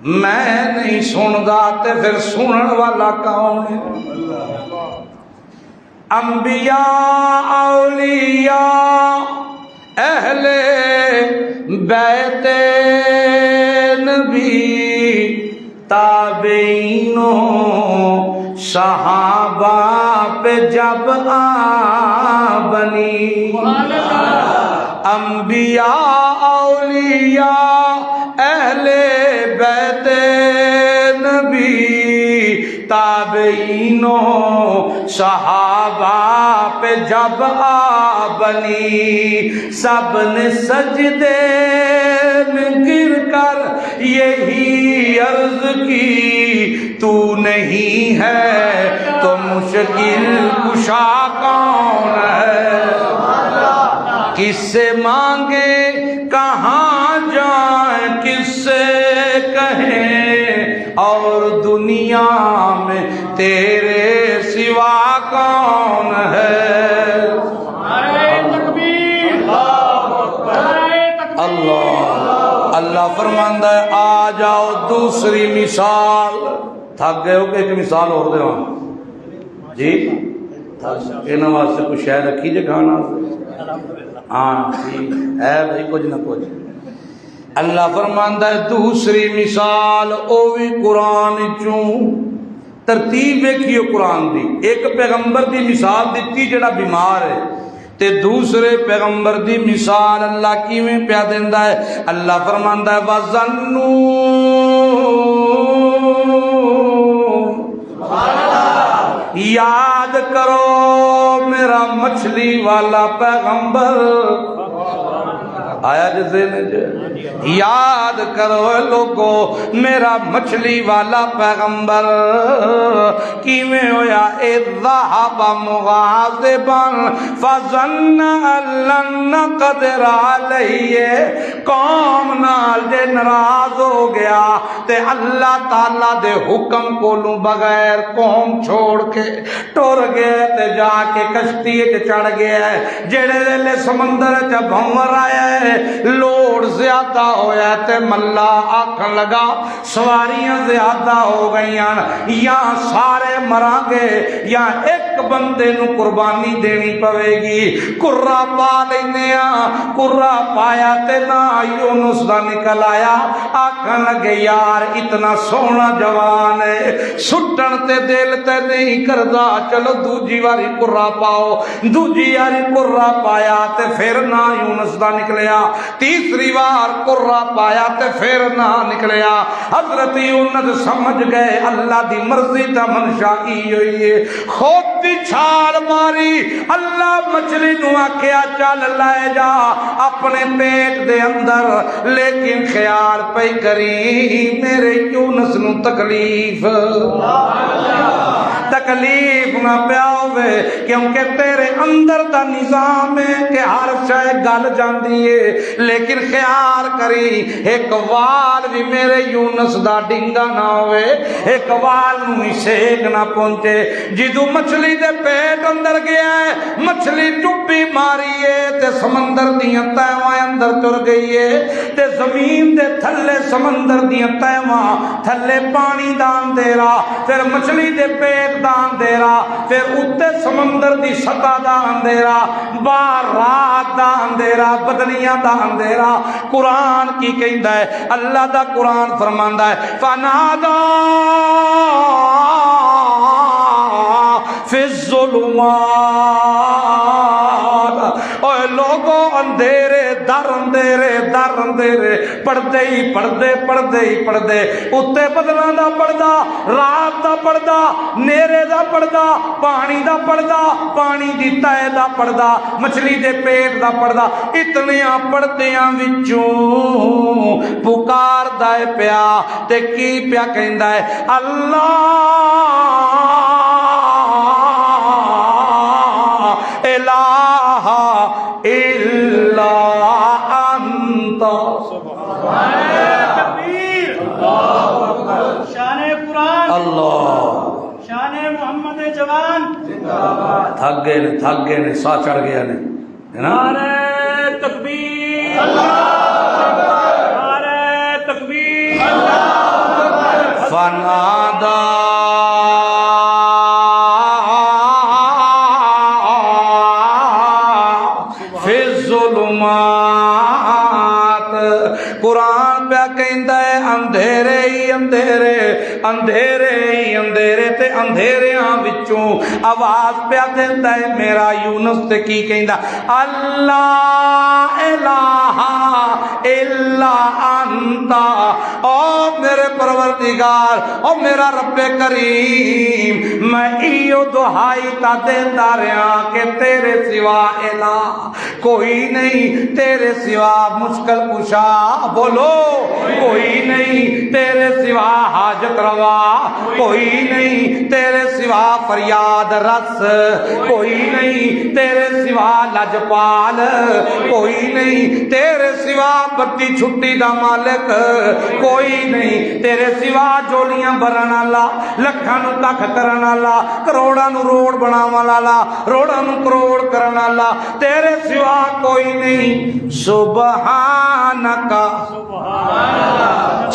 میں نہیں سندا تے پھر سنن والا کون ہے؟ انبیاء اولیاء اہل بیت نبی تابعینوں صحابہ پہ جب آ بنی، انبیاء اولیاء اہل بیت نبی تابعینوں صحابہ پہ جب آ بنی، سب نے سجدے میں گر کر یہی عرض کی تو نہیں ہے تو مشکل کشا کون ہے؟ کس سے مانگے کہاں جائیں کس سے کہیں، اور دنیا میں تیرے سوا کون ہے؟ اللہ اللہ فرماندا ہے آ جاؤ دوسری مثال، تھک گئے ہو کہ ایک مثال اور دے جی انہاں واسطے کوئی شے رکھی جے کھانا؟ ہاں ٹھیک ہے بھائی، کچھ نہ کچھ۔ اللہ فرماندا ہے دوسری مثال او بھی قرآن چوں، ترتیب ویکھیو قرآن دی، ایک پیغمبر دی مثال دتی جڑا بیمار ہے تے دوسرے پیغمبر دی مثال اللہ کیویں پیا دیندا ہے؟ اللہ فرماندا ہے وَظَنُّوا، یاد کرو میرا مچھلی والا پیغمبر آیا جسے یاد کرو لوگو میرا مچھلی والا پیغمبر کیویں ہویا اذهب مغاضبا فظن ان لن نقدر علیہ، قوم نال دے ناراض ہو گیا تے اللہ تعالی دے حکم کولوں بغیر قوم چھوڑ کے ٹر گئے تے جا کے کشتی تے چڑھ گیا ہے، جڑے ویلے سمندر چ بھنور آیا ہے لوڑ زیادہ زیادہ ہویا تے ملا آکھن لگا سواریاں زیادہ ہو گئیاں، یا سارے مراں گے یا ایک بندے نو قربانی دینی پوے گی۔ کرا پا لینے کرا پایا تے نا یونس دا نکل آیا۔ آکھن لگے یار اتنا سونا جوان ہے، سٹن تے دل تے نہیں کردا، چلو دوجی واری کرا پاؤ۔ دوجی واری کرا پایا تے پھر نہ یونس دا نکلیا، تیسری بار کرا پایا تے پھر نہ نکلیا۔ حضرت یونس سمجھ گئے اللہ دی مرضی دا منشا کی ہوئی ہے، خود دی چھال ماری، اللہ مچھلی نو آکھیا چل لے جا اپنے پیٹ دے اندر، لیکن خیال پہ کری میرے یونس نو تکلیف نہ پیا ہوئے، کیونکہ تیرے اندر دا نظام ہے کہ ہر شے گل جاندی ہے، لیکن خیال کری ایک وال بھی میرے یونس دا ڈنگا نہ ہوئے، ایک وال نو سیک نہ پہنچے۔ جدو مچھلی دے پیٹ اندر گیا ہے، مچھلی ٹپی ماری ہے تے سمندر دیاں تیواں اندر تر گئی ہے، تے زمین دے تھلے سمندر دیاں تیواں تھلے پانی دا اندھیرا، پھر مچھلی دے پیٹ دا اندھیرا، پھر اتے سمندر دی سطح دا اندھیرا، باہر رات دا اندھیرا، بدلیاں دا اندھیرا۔ قرآن کی کہندا ہے، اللہ دا قرآن فرماندا ہے فنادا فی الظلمات، اوے لوگو اندھیرے در اندھیرے در اندھیرے، پردے ہی پردے پردے ہی پردے، اتے بدلاں دا پردہ، رات دا پردہ، نیرے دا پردہ، پانی دا پردہ، پانی دی تہے دا پردہ، مچھلی دے پیٹ دا پردہ، اتنیاں پردیاں وچوں پکار دائے پیا تے کی پیا کہندا ہے اللہ الہ الا انت۔ شان قرآن، اللہ شان محمد جوان، تھک گئے نے سا چڑھ گیا نے، ہے نا؟ نعرہ تکبیر، نعرہ تکبیر، فنادا فی الظلمات، قرآن پہ کہندا ہے اندھیرے ہی اندھیرے، اندھیرے ہی اندھیرے تے اندھیریاں وچوں آواز پہ دیندا ہے میرا یونس تے کی کہندا اللہ الہ الا انت، او میرے پروردگار، او میرا رب کریم، میں ایو دعائی تا دیندا رہا کہ تیرے سوا الہ کوئی نہیں، تیرے سوا مشکل کشا بولو کوئی نہیں، تیرے سوا حاجت روا کوئی نہیں، تیرے سوا فریاد رس کوئی نہیں، تیرے سوا لجپال کوئی نہیں، تیرے سوا بتی چھٹی دا مالک کوئی نہیں، تیرے سوا جولیاں بھرن والا، لکھاں نو ککھ کرن والا، کروڑاں نو روڑ بناون والا، روڑاں نو کروڑ کرن والا تیرے سوا کوئی نہیں۔ سبحانک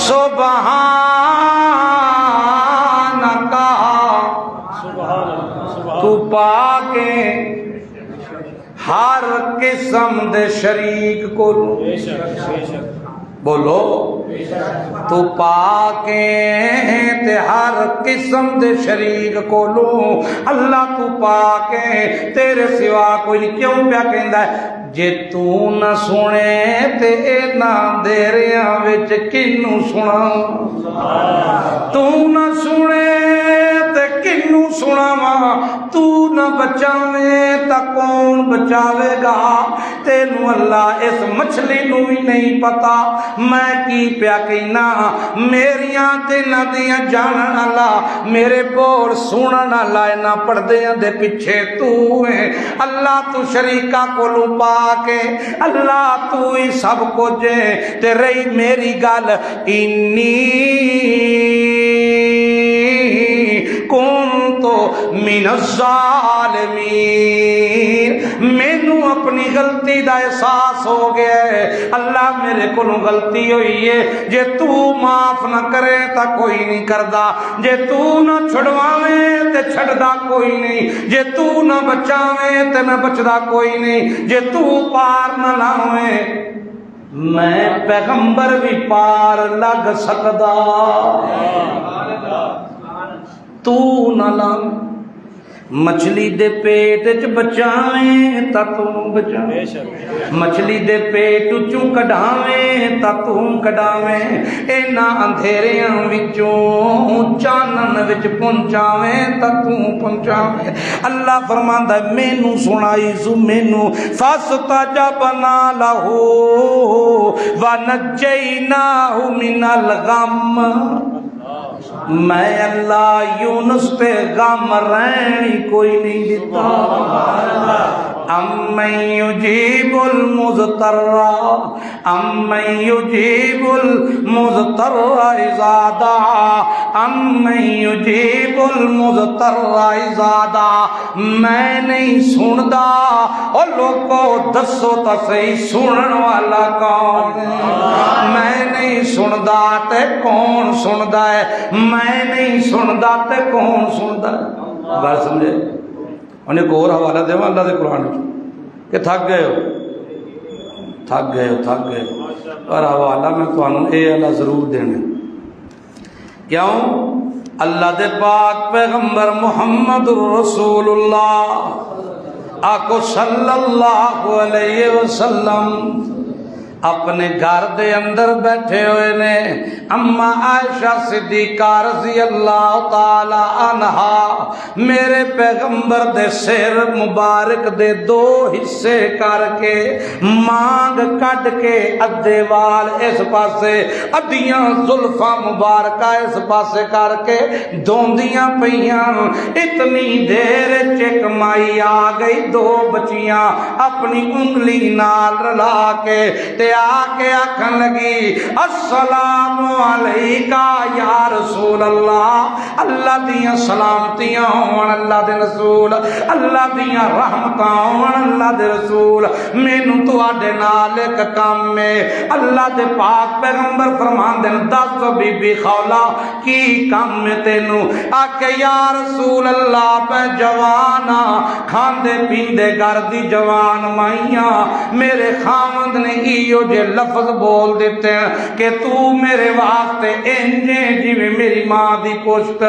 سبحانک تو پاک ہر قسم دے شریک کو، بولو تو پاک تے ہر قسم دے شریک کولوں، اللہ تو پاک ہے تیرے سوا کوئی نہیں۔ کیوں پیا کہندا ہے جے تو نہ سنے تے نہ دیریاں وچ کینوں سنا، تو نہ سنے تے کینوں سناواں، تو نہ بچاویں تا کون بچاوے گا؟ تینوں اللہ اس مچھلی نو بھی نہیں پتا میں کی پیا کہنا، میریاں تے ندیاں جانن والا، میرے بول سنن والا، نہ پردیاں دے پیچھے تو ہے اللہ، تو شریکا کولوں پا کے اللہ تو ہی سب کچھ ہے۔ تے رہی میری گل انی کنتو من الظالمین۔ مینوں اپنی غلطی دا احساس ہو گیا ہے، اللہ میرے کو غلطی ہوئی ہے، جے تو معاف نہ کرے تا کوئی نہیں کردا، جے تو نہ چھڑواویں تے چھڑدا کوئی نہیں، جے تو نہ بچاویں تے میں بچدا کوئی نہیں، جے تو پار نہ لاویں میں پیغمبر بھی پار لگ سکدا، تو نہ لاویں۔ مچھلی دے پیٹ چ بچاویں تا تو بچاویں، مچھلی دے پیٹ چوں کڈاویں تا تو کڈاویں، اینا اندھیریاں وچوں چانن وچ پہنچاویں تا تو پہنچاویں۔ اللہ فرماندا ہے مینوں سنائی سو مینوں، فاستجبنا لہ ونجیناہ من الغم، میں اللہ یونس تے غم رہنی کوئی نہیں دیتا۔ امن یجیب المضطر، امن یجیب المضطر اذا دعا، امن یجیب المضطر اذا دعا، میں نہیں سندا، اور لوگوں دسو تا صحیح سنن والا کون ہے؟ میں نہیں سندا تے کون سندا ہے؟ میں نہیں سندا تے کون سندا ہے؟ گل سمجھے؟ انہیں ایک اور حوالہ دے اللہ دے قرآن کہ تھک گئے ہو، تھک گئے ہو، تھک گئے ہو، اور حوالہ میں تو اے اللہ ضرور دینے۔ کیوں؟ اللہ دے پاک پیغمبر محمد رسول اللہ آقا صلی اللہ علیہ وسلم اپنے گھر دے اندر بیٹھے ہوئے نے، اما عائشہ صدیقہ رضی اللہ تعالی عنہا میرے پیغمبر دے سر مبارک دے دو حصے کر کے مانگ کٹ کے ادھے وال اس پاسے ادھیاں زلفاں مبارکہ اس پاسے کر کے دوندیاں پئیاں، اتنی دیر چک مائی آ گئی، دو بچیاں اپنی انگلی نال رلا کے تے آکے آکھن لگی السلام علیکہ یا رسول اللہ، اللہ دیاں سلامتیاں ہون اللہ دے رسول، اللہ دیاں رحمتاں ہون اللہ دے رسول، مینوں تو آڈے نال ایک کام میں اللہ دے پاک پیغمبر فرمان دیں دس بی بی خولا کی کام میں تینوں؟ آکے یا رسول اللہ میں جوانا کھاندے پیندے گھر دی جوان مائیاں، میرے خامد نے ایو جے لفظ بول دیتے ہیں کہ تو میرے واسطے انجے جی میں میری ماں دی پشت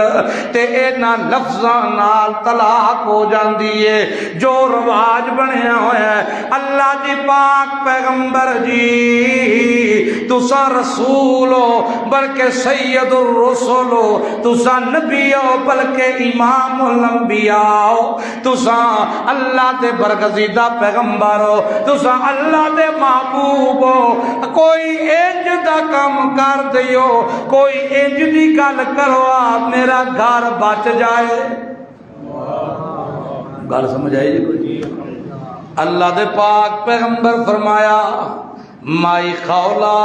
تے اینا لفظاں نال طلاق ہو جاندی ہے، جو رواج بنیا ہویا ہے۔ اللہ جی پاک پیغمبر جی تسا رسول ہو بلکہ سید الرسول ہو، تسا نبی ہو بلکہ امام الانبیاء ہو، تسا اللہ دے برگزیدہ پیغمبر ہو، تسا اللہ دے محبوب ہو، کوئی انج دا کام کر دیو، کوئی انج دی گل کرو میرا گھر بچ جائے۔ گل سمجھ آئی جی کوئی؟ اللہ دے پاک پیغمبر فرمایا مائی خولا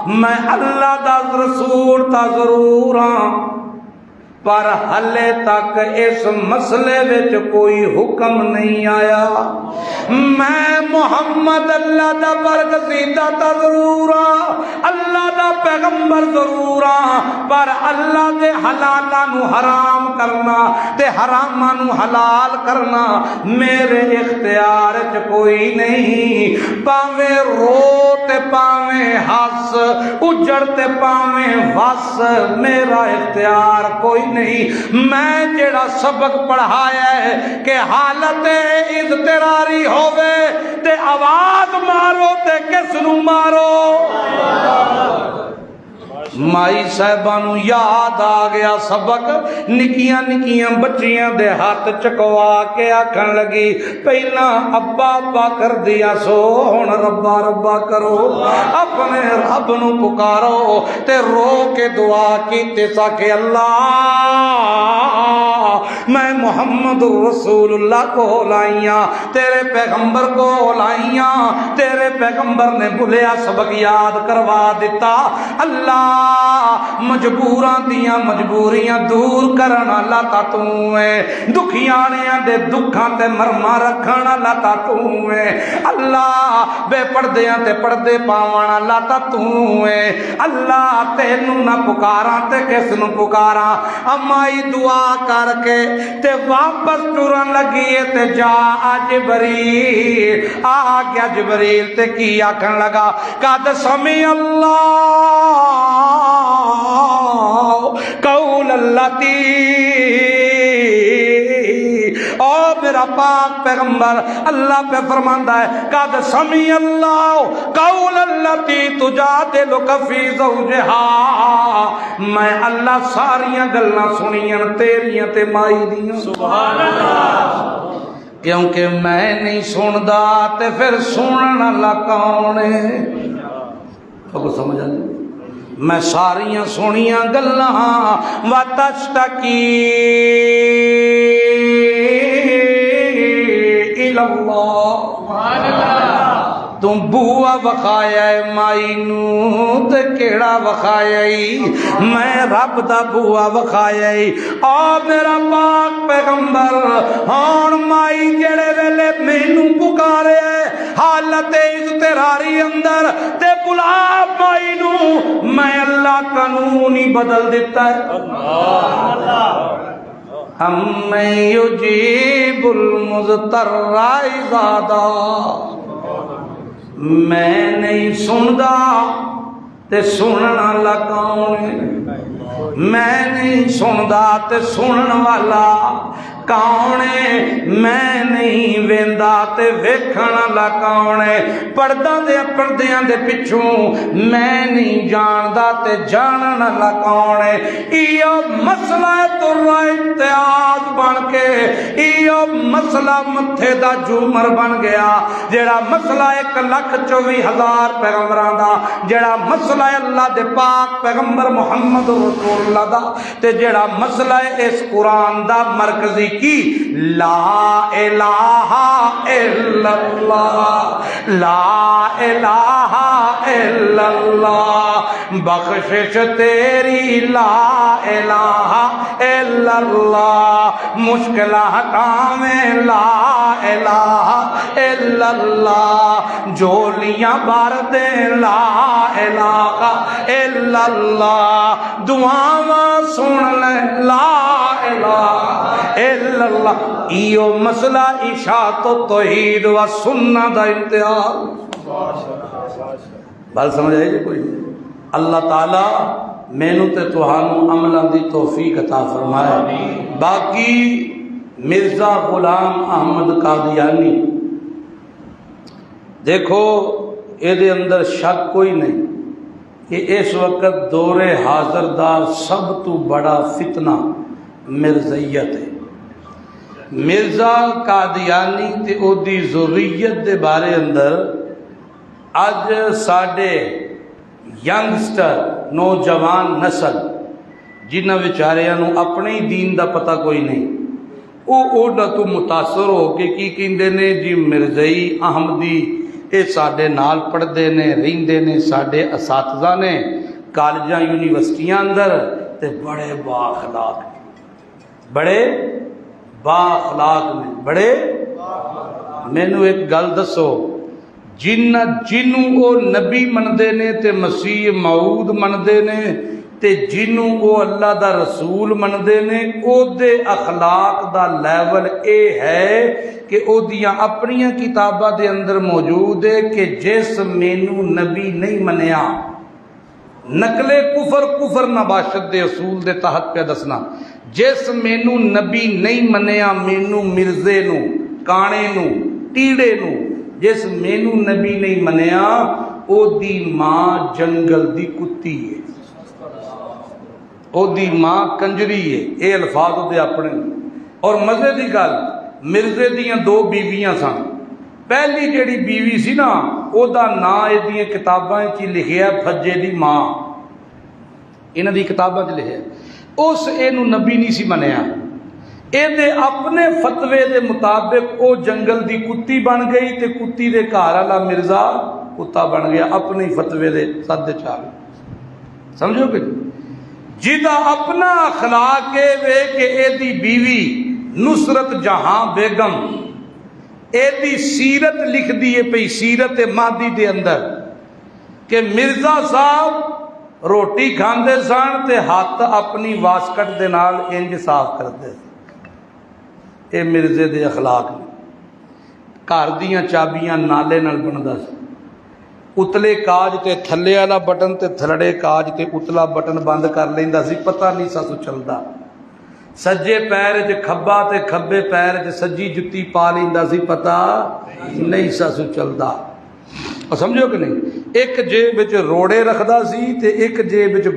میں اللہ دا رسول تا ضرور ہاں، پر ہلے تک اس مسئلے وچ کوئی حکم نہیں آیا، میں محمد اللہ دا برگزیدہ تا ضرور ہاں، اللہ دا پیغمبر ضرور ہاں، پر اللہ دے حلالہ نو حرام کرنا تے حرامہ نو حلال کرنا میرے اختیار چ کوئی نہیں، پاویں رو تے پاویں ہس، اجڑ تے پاویں وس، میرا اختیار کوئی نہیں۔ میں جڑا سبق پڑھایا ہے کہ حالت اضطراری ہووے تے آواز مارو تے کس نو مارو۔ مائی صاحبانو یاد آ گیا سبق، نکیاں نکیاں بچیاں دے ہاتھ چکوا کے آکھن لگی پہلا ابا ابا کر دیا سو ہن ربا ربا کرو، اپنے رب نو پکارو تے رو کے دعا کیتے سا کہ اللہ میں محمد رسول اللہ کو لائیاں، تیرے پیغمبر کو لائیاں، تیرے پیغمبر نے بھولیا سبق یاد کروا دیتا، اللہ مجبوراں دیاں مجبوریاں دور کرن والا تا تو ہے، دکھیانیاں دے دکھاں تے مرما رکھن والا تا تو ہے، اللہ بے پردیاں تے پردے پاون والا تا تو ہے، اللہ تینوں نہ پکاراں تے کس نوں پکاراں، امائی دعا کر کے تے واپس ٹرن لگی تے جا جبریل آ گیا، جبریل تے کی آکھن لگا قد سمع اللہ قول التی، او میرا پاک پیغمبر اللہ پہ فرماندا ہے قد سمع اللہ قول التی تجادلک فی زوجہا، میں اللہ ساریاں گلاں سنیاں تیریاں تے مائی دیاں، سبحان اللہ، کیونکہ میں نہیں سندا تے پھر سنن والا کون ہے؟ کو سمجھ آ گئی؟ میں ساریاں سنیاں گلاں وتشتکی الی اللہ، تم بوا وکھایا ہے مائی نو تے کیڑا وکھایا ہی؟ میں رب دا بوا وکھایا ہی۔ آ میرا پاک پیغمبر ہون مائی جڑے ویلے مینوں پکارے حالت اضطراری اندر تے بلا مائی نو، میں اللہ قانون ہی بدل دیتا ہے، ہم یجیب المضطر اذا دعا، میں نہیں سندا تے سنن والا کون ہے؟ میں نہیں سندا تے سنن والا کون ہے؟ میں نہیں ویندا تے ویکھن والا کون ہے؟ پردیاں دے پچھوں میں نہیں جاندا تے جانن والا کون ہے؟ ایو مسئلہ ترا امتیاز بن کے، ایو مسئلہ متھے دا جومر بن گیا، جڑا مسئلہ 1,24,000 پیغمبراں دا، جڑا مسئلہ اللہ دے پاک پیغمبر محمد رسول اللہ دا، تے جڑا مسئلہ اس قرآن دا مرکزی کی لا الہ الا اللہ، لا الہ الا اللہ، بخشش تیری لا الہ الا اللہ، مشکل ہٹاویں لا الہ الا اللہ، جولیاں بار دیں لا الہ الا اللہ، دعاواں سن لیں لا الہ الا اللہ۔ ایو مسئلہ اشاعت و توحید و سنت دا امتیاز، بل سمجھ آئی جی کوئی؟ اللہ تعالی مینوں تے تہانوں عملاں دی توفیق عطا فرمائے۔ باقی مرزا غلام احمد قادیانی، دیکھو اے دے اندر شک کوئی نہیں کہ اس وقت دور حاضر دا سب تو بڑا فتنہ مرزائیت ہے۔ مرزا قادیانی تے او دی ذریت دے بارے اندر اج ساڈے ینگسٹر نوجوان نسل جنہاں بیچاریاں نو اپنے دین دا پتہ کوئی نہیں، اونا تو متاثر ہو کے کی کہندے نے جی مرزائی احمدی اے ساڈے نال پڑھدے نے رہندے نے، ساڈے اساتذہ نے کالجاں یونیورسٹیاں اندر، تے بڑے با اخلاق نے، بڑے با اخلاق نے، بڑے مینوں ایک گل دسو، جنوں او نبی مندے نے تے مسیح موعود مندے نے تے جنوں او اللہ دا رسول مندے نے، او دے اخلاق دا لیول اے ہے کہ او دیاں اپنیاں کتاباں دے اندر موجود ہے کہ جس مینوں نبی نہیں منیا، نقل کفر نباشت دے اصول دے تحت پہ دسنا، جس مینوں نبی نہیں منیا، مینوں مرزے نو، کانے نو، ٹیڑے نو، جس مینوں نبی نہیں منیا او دی ماں جنگل دی کتی ہے، او دی ماں کنجری ہے، اے الفاظ دے اپنے۔ اور مزے دی گل، مرزے دیاں 2 بیویاں سن، پہلی جیڑی بیوی سی نا او دا نام اے دیاں کتاباں چ لکھیا فجے دی ماں، انہاں دی کتاباں چ لکھیا، اس اینو نبی نہیں سی منیا، اے دے اپنے فتوے دے مطابق او جنگل دی کتی بن گئی تے کتی دے گھر والا مرزا کتا بن گیا، اپنے فتوے دے سد چال، سمجھو کہ جدا اپنا اخلاق ہے وے کہ اے دی بیوی نصرت جہاں بیگم اے دی سیرت لکھ دیے پئی سیرت مہدی دے اندر کہ مرزا صاحب روٹی کھاندے سن تے ہاتھ اپنی واسکٹ دے نال انج صاف کردے اے مرزے دے اخلاق نے گھر دیاں چابیاں نالے نال بندا سی اتلے کاج تے تھلے والا بٹن تے تھلڑے کاج تے اتلا بٹن بند کر لیندا سی پتہ نہیں ساسو چلدا سجے پیر چ کھبا تے کھبے پیر چ سجی جتی پا لیندا سی پتہ نہیں ساسو چلدا اور سمجھو کہ نہیں ایک جیب وچ روڑے رکھدا سی تے ایک جیب وچ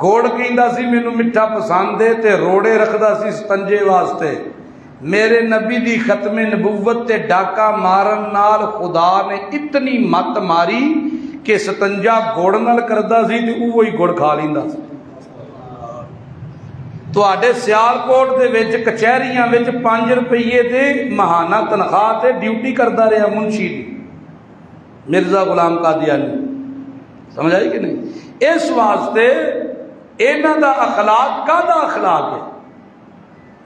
گڑ کہندا سی مینوں میٹھا پسند ہے تے روڑے رکھدا سی ستنجے واسطے میرے نبی دی ختم نبوت تے ڈاکا مارن نال خدا نے اتنی مت ماری کہ ستنجا گڑ نال کردا سی تے اوہی گڑ کھا لیندا سی تواڈے سیالکوٹ دے وچ کچہریاں وچ 5 روپے دے ماہانہ تنخواہ تے ڈیوٹی کردا رہا منشی دی مرزا غلام قادیانی سمجھ آئی کہ نہیں اس واسطے انہاں دا اخلاق کادا اخلاق ہے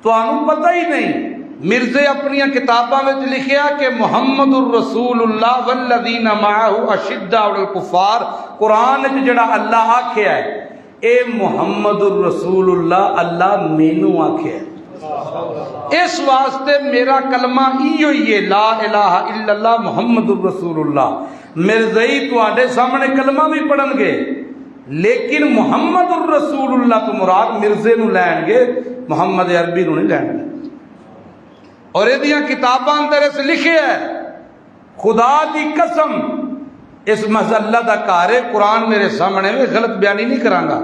تانوں پتہ ہی نہیں مرزے اپنی کتاباں میں لکھیا کہ محمد الرسول اللہ والذین معہ اشداء علی الکفار قرآن وچ جڑا اللہ آکھیا ہے اے محمد الرسول اللہ مینوں آکھیا ہے اس واسطے میرا کلمہ ایو ہی ہے لا الہ الا اللہ محمد الرسول اللہ مرزائی تواڈے سامنے کلمہ بھی پڑھن گے لیکن محمد الرسول اللہ تو مراد مرزے نو لین گے محمد عربی نو نہیں لین گے اور یہ کتاباں اندر اس لکھے ہے خدا دی قسم اس محض اللہ دا کار ہے قرآن میرے سامنے میں غلط بیانی نہیں کرانگا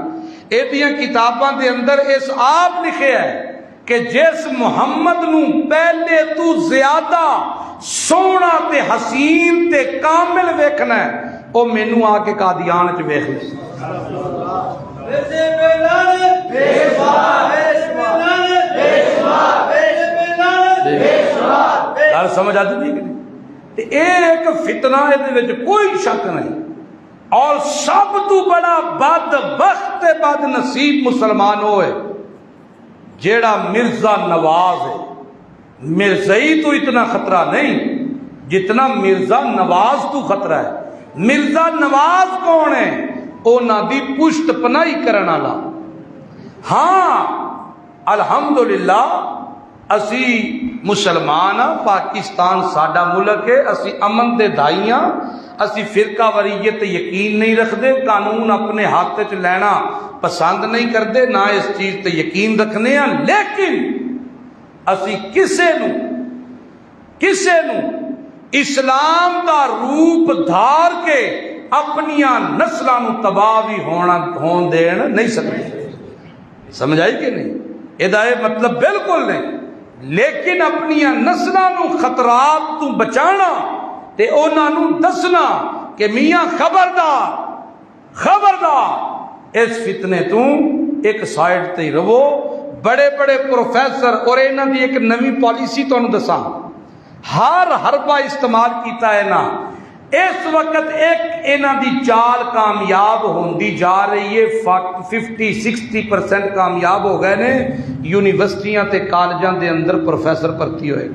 یہ کتاباں دے اندر اس آپ لکھے ہے کہ جس محمد نو پہلے تو زیادہ سونا تے حسین تے کامل ویکھنا ہے او مینوں آ کے قادیان وچ ویکھ لے گل سمجھ آتی تھی کہ ایک فتنہ یہ کوئی شک نہیں اور سب تو بڑا بدبخت بد نصیب مسلمان ہوئے جیڑا مرزا نواز ہے مرزائی تو اتنا خطرہ نہیں جتنا مرزا نواز تو خطرہ ہے مرزا نواز کون ہے اونا دی پشت پناہی کرنا والا ہاں الحمدللہ اسی مسلمان پاکستان ساڈا ملک ہے اسی امن دے دائیاں اسی فرقہ وریت یقین نہیں رکھتے قانون اپنے ہاتھ چ لینا پسند نہیں کرتے نہ اس چیز تے یقین رکھنے ہیں لیکن اسی کسے نو اسلام دا روپ دھار کے اپنیاں نسلاں نو تباہ بھی ہون دین نہیں سکتے سمجھ آئی کہ نہیں یہ مطلب بالکل نہیں لیکن اپنیاں نسلاں نو خطرات تو بچانا تے انہاں نو دسنا کہ میاں خبردار اس فتنے تو ایک سائیڈ تے رہو بڑے بڑے پروفیسر اور انہاں دی ایک نوی پالیسی تانوں دساں ہر حربہ استعمال کیتا ہے نا اس وقت ایک انہاں دی چال کامیاب ہوندی جا رہی ہے 50-60% کامیاب ہو گئے نے یونیورسٹیاں تے کالجاں دے اندر پروفیسر بھرتی ہوئے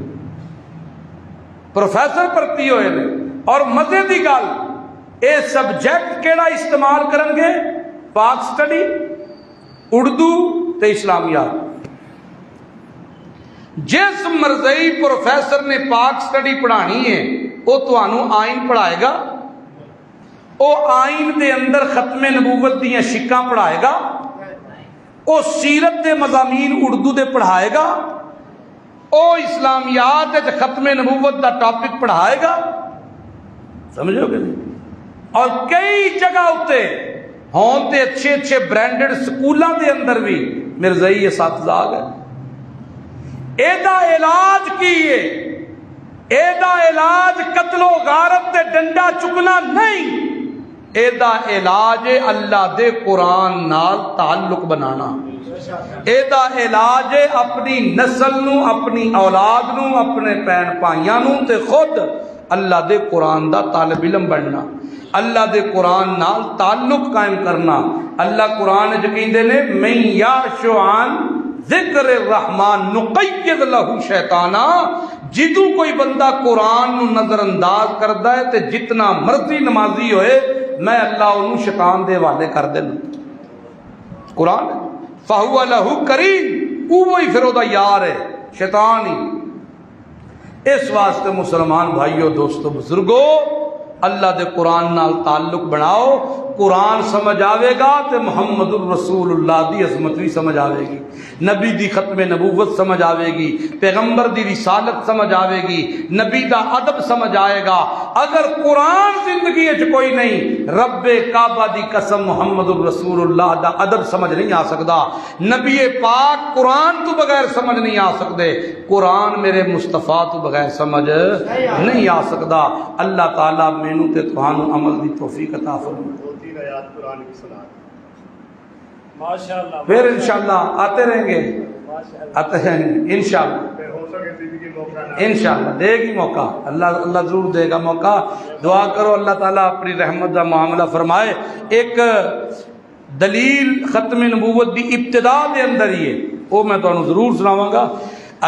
نے اور مزے دی گل اے سبجیکٹ کیڑا استعمال کرن گے پاک سٹڈی اردو تے اسلامیات جس مرزئی پروفیسر نے پاک سٹڈی پڑھانی ہے وہ تانوں آئین پڑھائے گا وہ آئین دے اندر ختم نبوت دیاں شکاں پڑھائے گا وہ سیرت دے مضامین اردو دے پڑھائے گا وہ اسلامیات دے ختم نبوت دا ٹاپک پڑھائے گا سمجھو گے نہیں اور کئی جگہ ہوتے ہون تے اچھے اچھے برانڈڈ سکولاں دے اندر بھی مرزائی اساتذہ آ گئے ایدہ علاج کیے ایدہ علاج قتل و غارت دے ڈنڈا چکنا نہیں ایدہ علاج اللہ دے قرآن نال تعلق بنانا ایدہ علاج اپنی نسل نو اپنی اولاد نو اپنے پین پائیاں نو تے خود اللہ دے قرآن دا طالب علم بننا، اللہ دے قرآن نال تعلق قائم کرنا۔ اللہ قرآن جو کہندے نے من یعش عن ذکر الرحمن نقید لہ شیطانا، جدوں کوئی بندہ قرآن نو نظر انداز کردا ہے تے جتنا مرضی نمازی ہوئے میں اللہ انہوں شیطان دے حوالے کر دینا۔ قرآن فہو لہ کریم، وہی پھر دا یار ہے شیطان ہی۔ اس واسطے مسلمان بھائیو دوستو بزرگو اللہ دے قرآن نال تعلق بناؤ، قرآن سمجھ آوے گا تے محمد الرسول اللہ دی عظمت بھی سمجھ آوے گی، نبی دی ختم نبوت سمجھ آوے گی، پیغمبر دی رسالت سمجھ آوے گی، نبی دا ادب سمجھ آئے گا۔ اگر قرآن زندگی اچ کوئی نہیں، رب کعبہ دی قسم محمد الرسول اللہ دا ادب سمجھ نہیں آ سکدا، نبی پاک قرآن تو بغیر سمجھ نہیں آ سکدے، قرآن میرے مصطفیٰ تو بغیر سمجھ نہیں آ سکدا۔ اللہ تعالیٰ مینوں تے تہانوں عمل دی توفیق عطا فرمائے۔ ماشاءاللہ، پھر انشاءاللہ آتے رہیں گے، آتے رہیں گے انشاءاللہ، انشاءاللہ دے گی موقع، اللہ ضرور دے گا موقع۔ دعا کرو اللہ تعالیٰ اپنی رحمت کا معاملہ فرمائے۔ ایک دلیل ختم نبوت دی ابتدا دے اندر ہی ہے، وہ میں تمہیں ضرور سناواں گا۔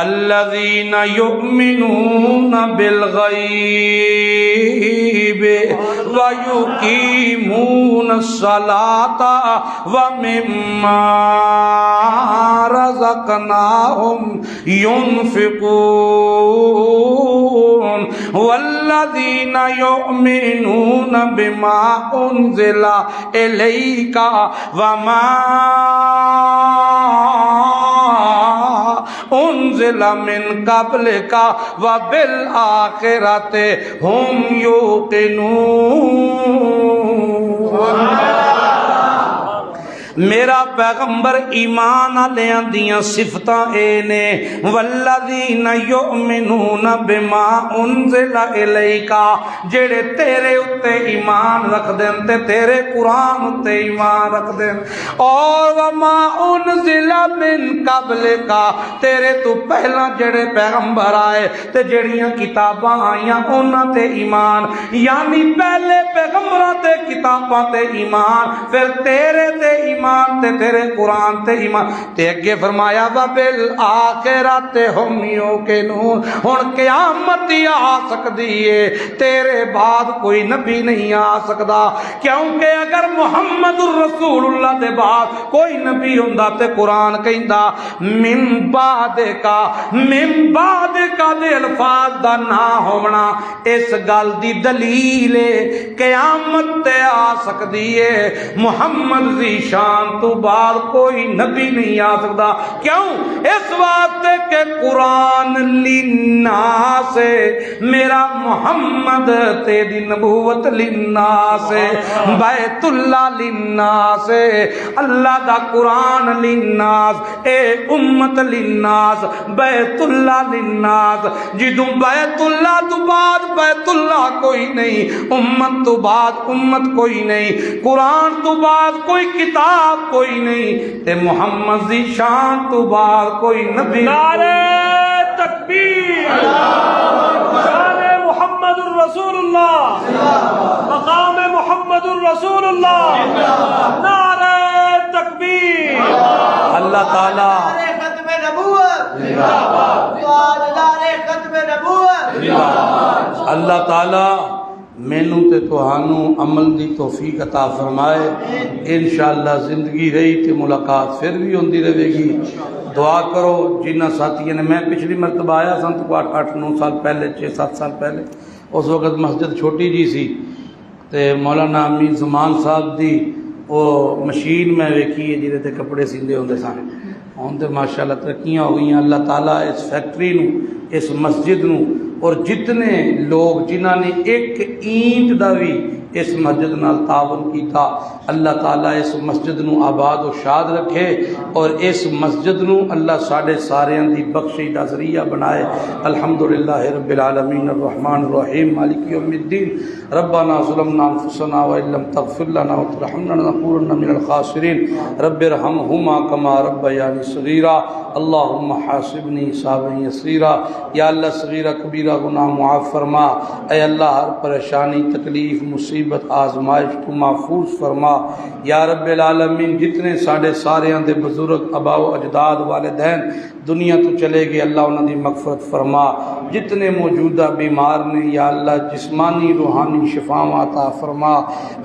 الذین یؤمنون بالغیب ویقیمون الصلاۃ ومما رزقناہم ينفقون والذین یؤمنون بما انزل الیک وما انزل من قبلک وبالآخرۃ ہم یوقنون۔ میرا پیغمبر ایمان والیاں دیاں صفتاں اے نے، والذین یؤمنون بما انزل الیک، جڑے تیرے اتے ایمان رکھ دین تے تیرے قرآن اتے ایمان رکھ دین، اور وما انزل من قبلک، تیرے تو پہلا جڑے پیغمبر آئے تے جڑیاں کتاباں آئیاں انہاں تے ایمان، یعنی پہلے پیغمبراں تے کتاباں تے ایمان، پھر تیرے تے ایمان تے تیرے قرآن تے ایمان تے اگے فرمایا وبالآخرۃ ہم یوقنون۔ ہن قیامت ہی آ سکدی ہے، تیرے بعد کوئی نبی نہیں آ سکدا، کیونکہ اگر محمد الرسول اللہ دے بعد کوئی نبی ہوندا تے قرآن کہندا من بعد کا دے الفاظ دا نہ ہونا اس گل دی دلیل ہے قیامت تے آ سکدی ہے، محمد دی شان تو بعد کوئی نبی نہیں آ سکتا۔ کیوں؟ اس واسطے کہ قرآن للناس، میرا محمد تیری نبوت للناس، بیت اللہ للناس، اللہ دا قرآن للناس، اے امت للناس، بیت اللہ للناس۔ جدوں بیت اللہ تو بعد بیت اللہ کوئی نہیں، امت تو بعد امت کوئی نہیں، قرآن تو بعد کوئی کتاب کوئی نہیں، تے محمد دی شان تو بعد کوئی نبی۔ نعرہ تکبیر، شان محمد الرسول اللہ، مقام محمد الرسول اللہ، نعرہ تکبیر۔ اللہ تعالیٰ ختم نبوت، ختم نبوت، اللہ تعالیٰ مینوں تے تہانوں عمل دی توفیق عطا فرمائے۔ انشاءاللہ زندگی رہی تے ملاقات پھر بھی ہوندی رہے گی۔ دعا کرو جنہ ساتھیوں نے، میں پچھلی مرتبہ آیا سن تو 8-9 سال پہلے، 6-7 سال پہلے، اس وقت مسجد چھوٹی جی سی تے مولانا امین زمان صاحب دی وہ مشین میں ویکھی ہے جہدے تے کپڑے سیندے ہوندے سن۔ ہن تے ماشاءاللہ ترقیاں ہو گئیاں۔ اللہ تعالیٰ اس فیکٹری نو، اس مسجد نو، اور جتنے لوگ جنہاں نے ایک اینٹ دا بھی اس مسجد نال تعاون کیتا، اللہ تعالیٰ اس مسجد نو آباد و شاد رکھے اور اس مسجد نو اللہ ساڈے ساریاں دی بخشش دا ذریعہ بنائے۔ الحمدللہ رب العالمین الرحمن الرحیم مالک یوم الدین۔ ربنا ظلمنا انفسنا وان لم تغفر لنا وترحمنا لنكونن من الخاسرین۔ رب ارحمہما کما ربیانی صغیرا۔ اللہم حاسبنی حسابا یسیرا۔ یا اللہ صغیرہ کبیرہ گناہ معاف فرما، اے اللہ ہر پریشانی تکلیف مصیبت آزمائش تو محفوظ فرما۔ یا رب العالمین جتنے ساڑے ساریاں دے بزرگ آبا و اجداد والدین دنیا تو چلے گئے، اللہ انہاں دی مغفرت فرما۔ جتنے موجودہ بیمار نے یا اللہ جسمانی روحانی شفا عطا فرما۔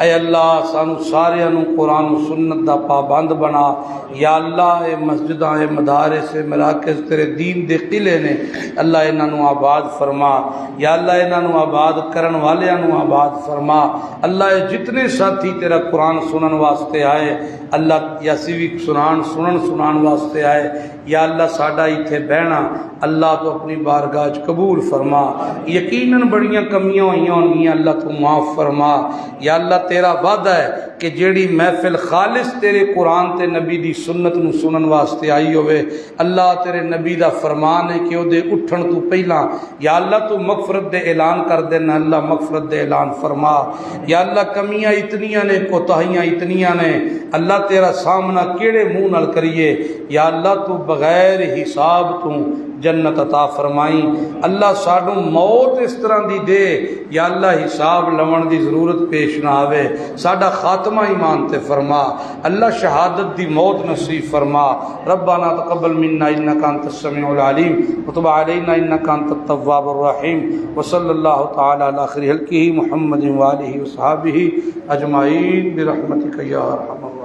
اے اللہ سانو ساریاں نو قرآن و سنت دا پابند بنا۔ یا اللہ اے مسجداں اے مدارس اے مراکز تیرے دین دے قلعے نے، اللہ انہاں نو آباد فرما۔ یا اللہ انہاں نو آباد کرن والیاں نو آباد فرما۔ اللہ اے جتنے ساتھی تیرا قرآن سنن واسطے آئے، اللہ یاسی بھی سنن واسطے آئے، یا اللہ ساڈا ایتھے بہنا اللہ تو اپنی بارگاہ قبول فرما۔ یقیناً بڑیاں کمیاں ہوئیاں ہونگیاں، اللہ تو معاف فرما۔ یا اللہ تیرا وعدہ ہے کہ جیڑی محفل خالص تیرے قرآن تے نبی دی سنت نو سنن واسطے آئی ہوئے، اللہ تیرے نبی دا فرمان ہے کہ او دے اٹھن تو پہلا یا اللہ تو مغفرت دے اعلان کر دینا، اللہ مغفرت دے اعلان فرما۔ یا اللہ کمیاں اتنیاں نے کوتاہیاں اتنیاں نے، اللہ تیرا سامنا کیڑے منہ نال کریے، یا اللہ تو بغیر حساب تو جنت عطا فرمائی۔ اللہ سانو موت اس طرح دی دے یا اللہ حساب لون دی ضرورت پیش نہ آوے، ساڈا خاتمہ ایمان تے فرما، اللہ شہادت دی موت نصیب فرما۔ ربنا تقبل منا انک انت السمیع العلیم وتب علینا انک انت التواب الرحیم، وصلی اللہ تعالی علی خیر خلقہ محمد وآلہ وصحبہ اجمعین برحمتک یا ارحم الراحمین۔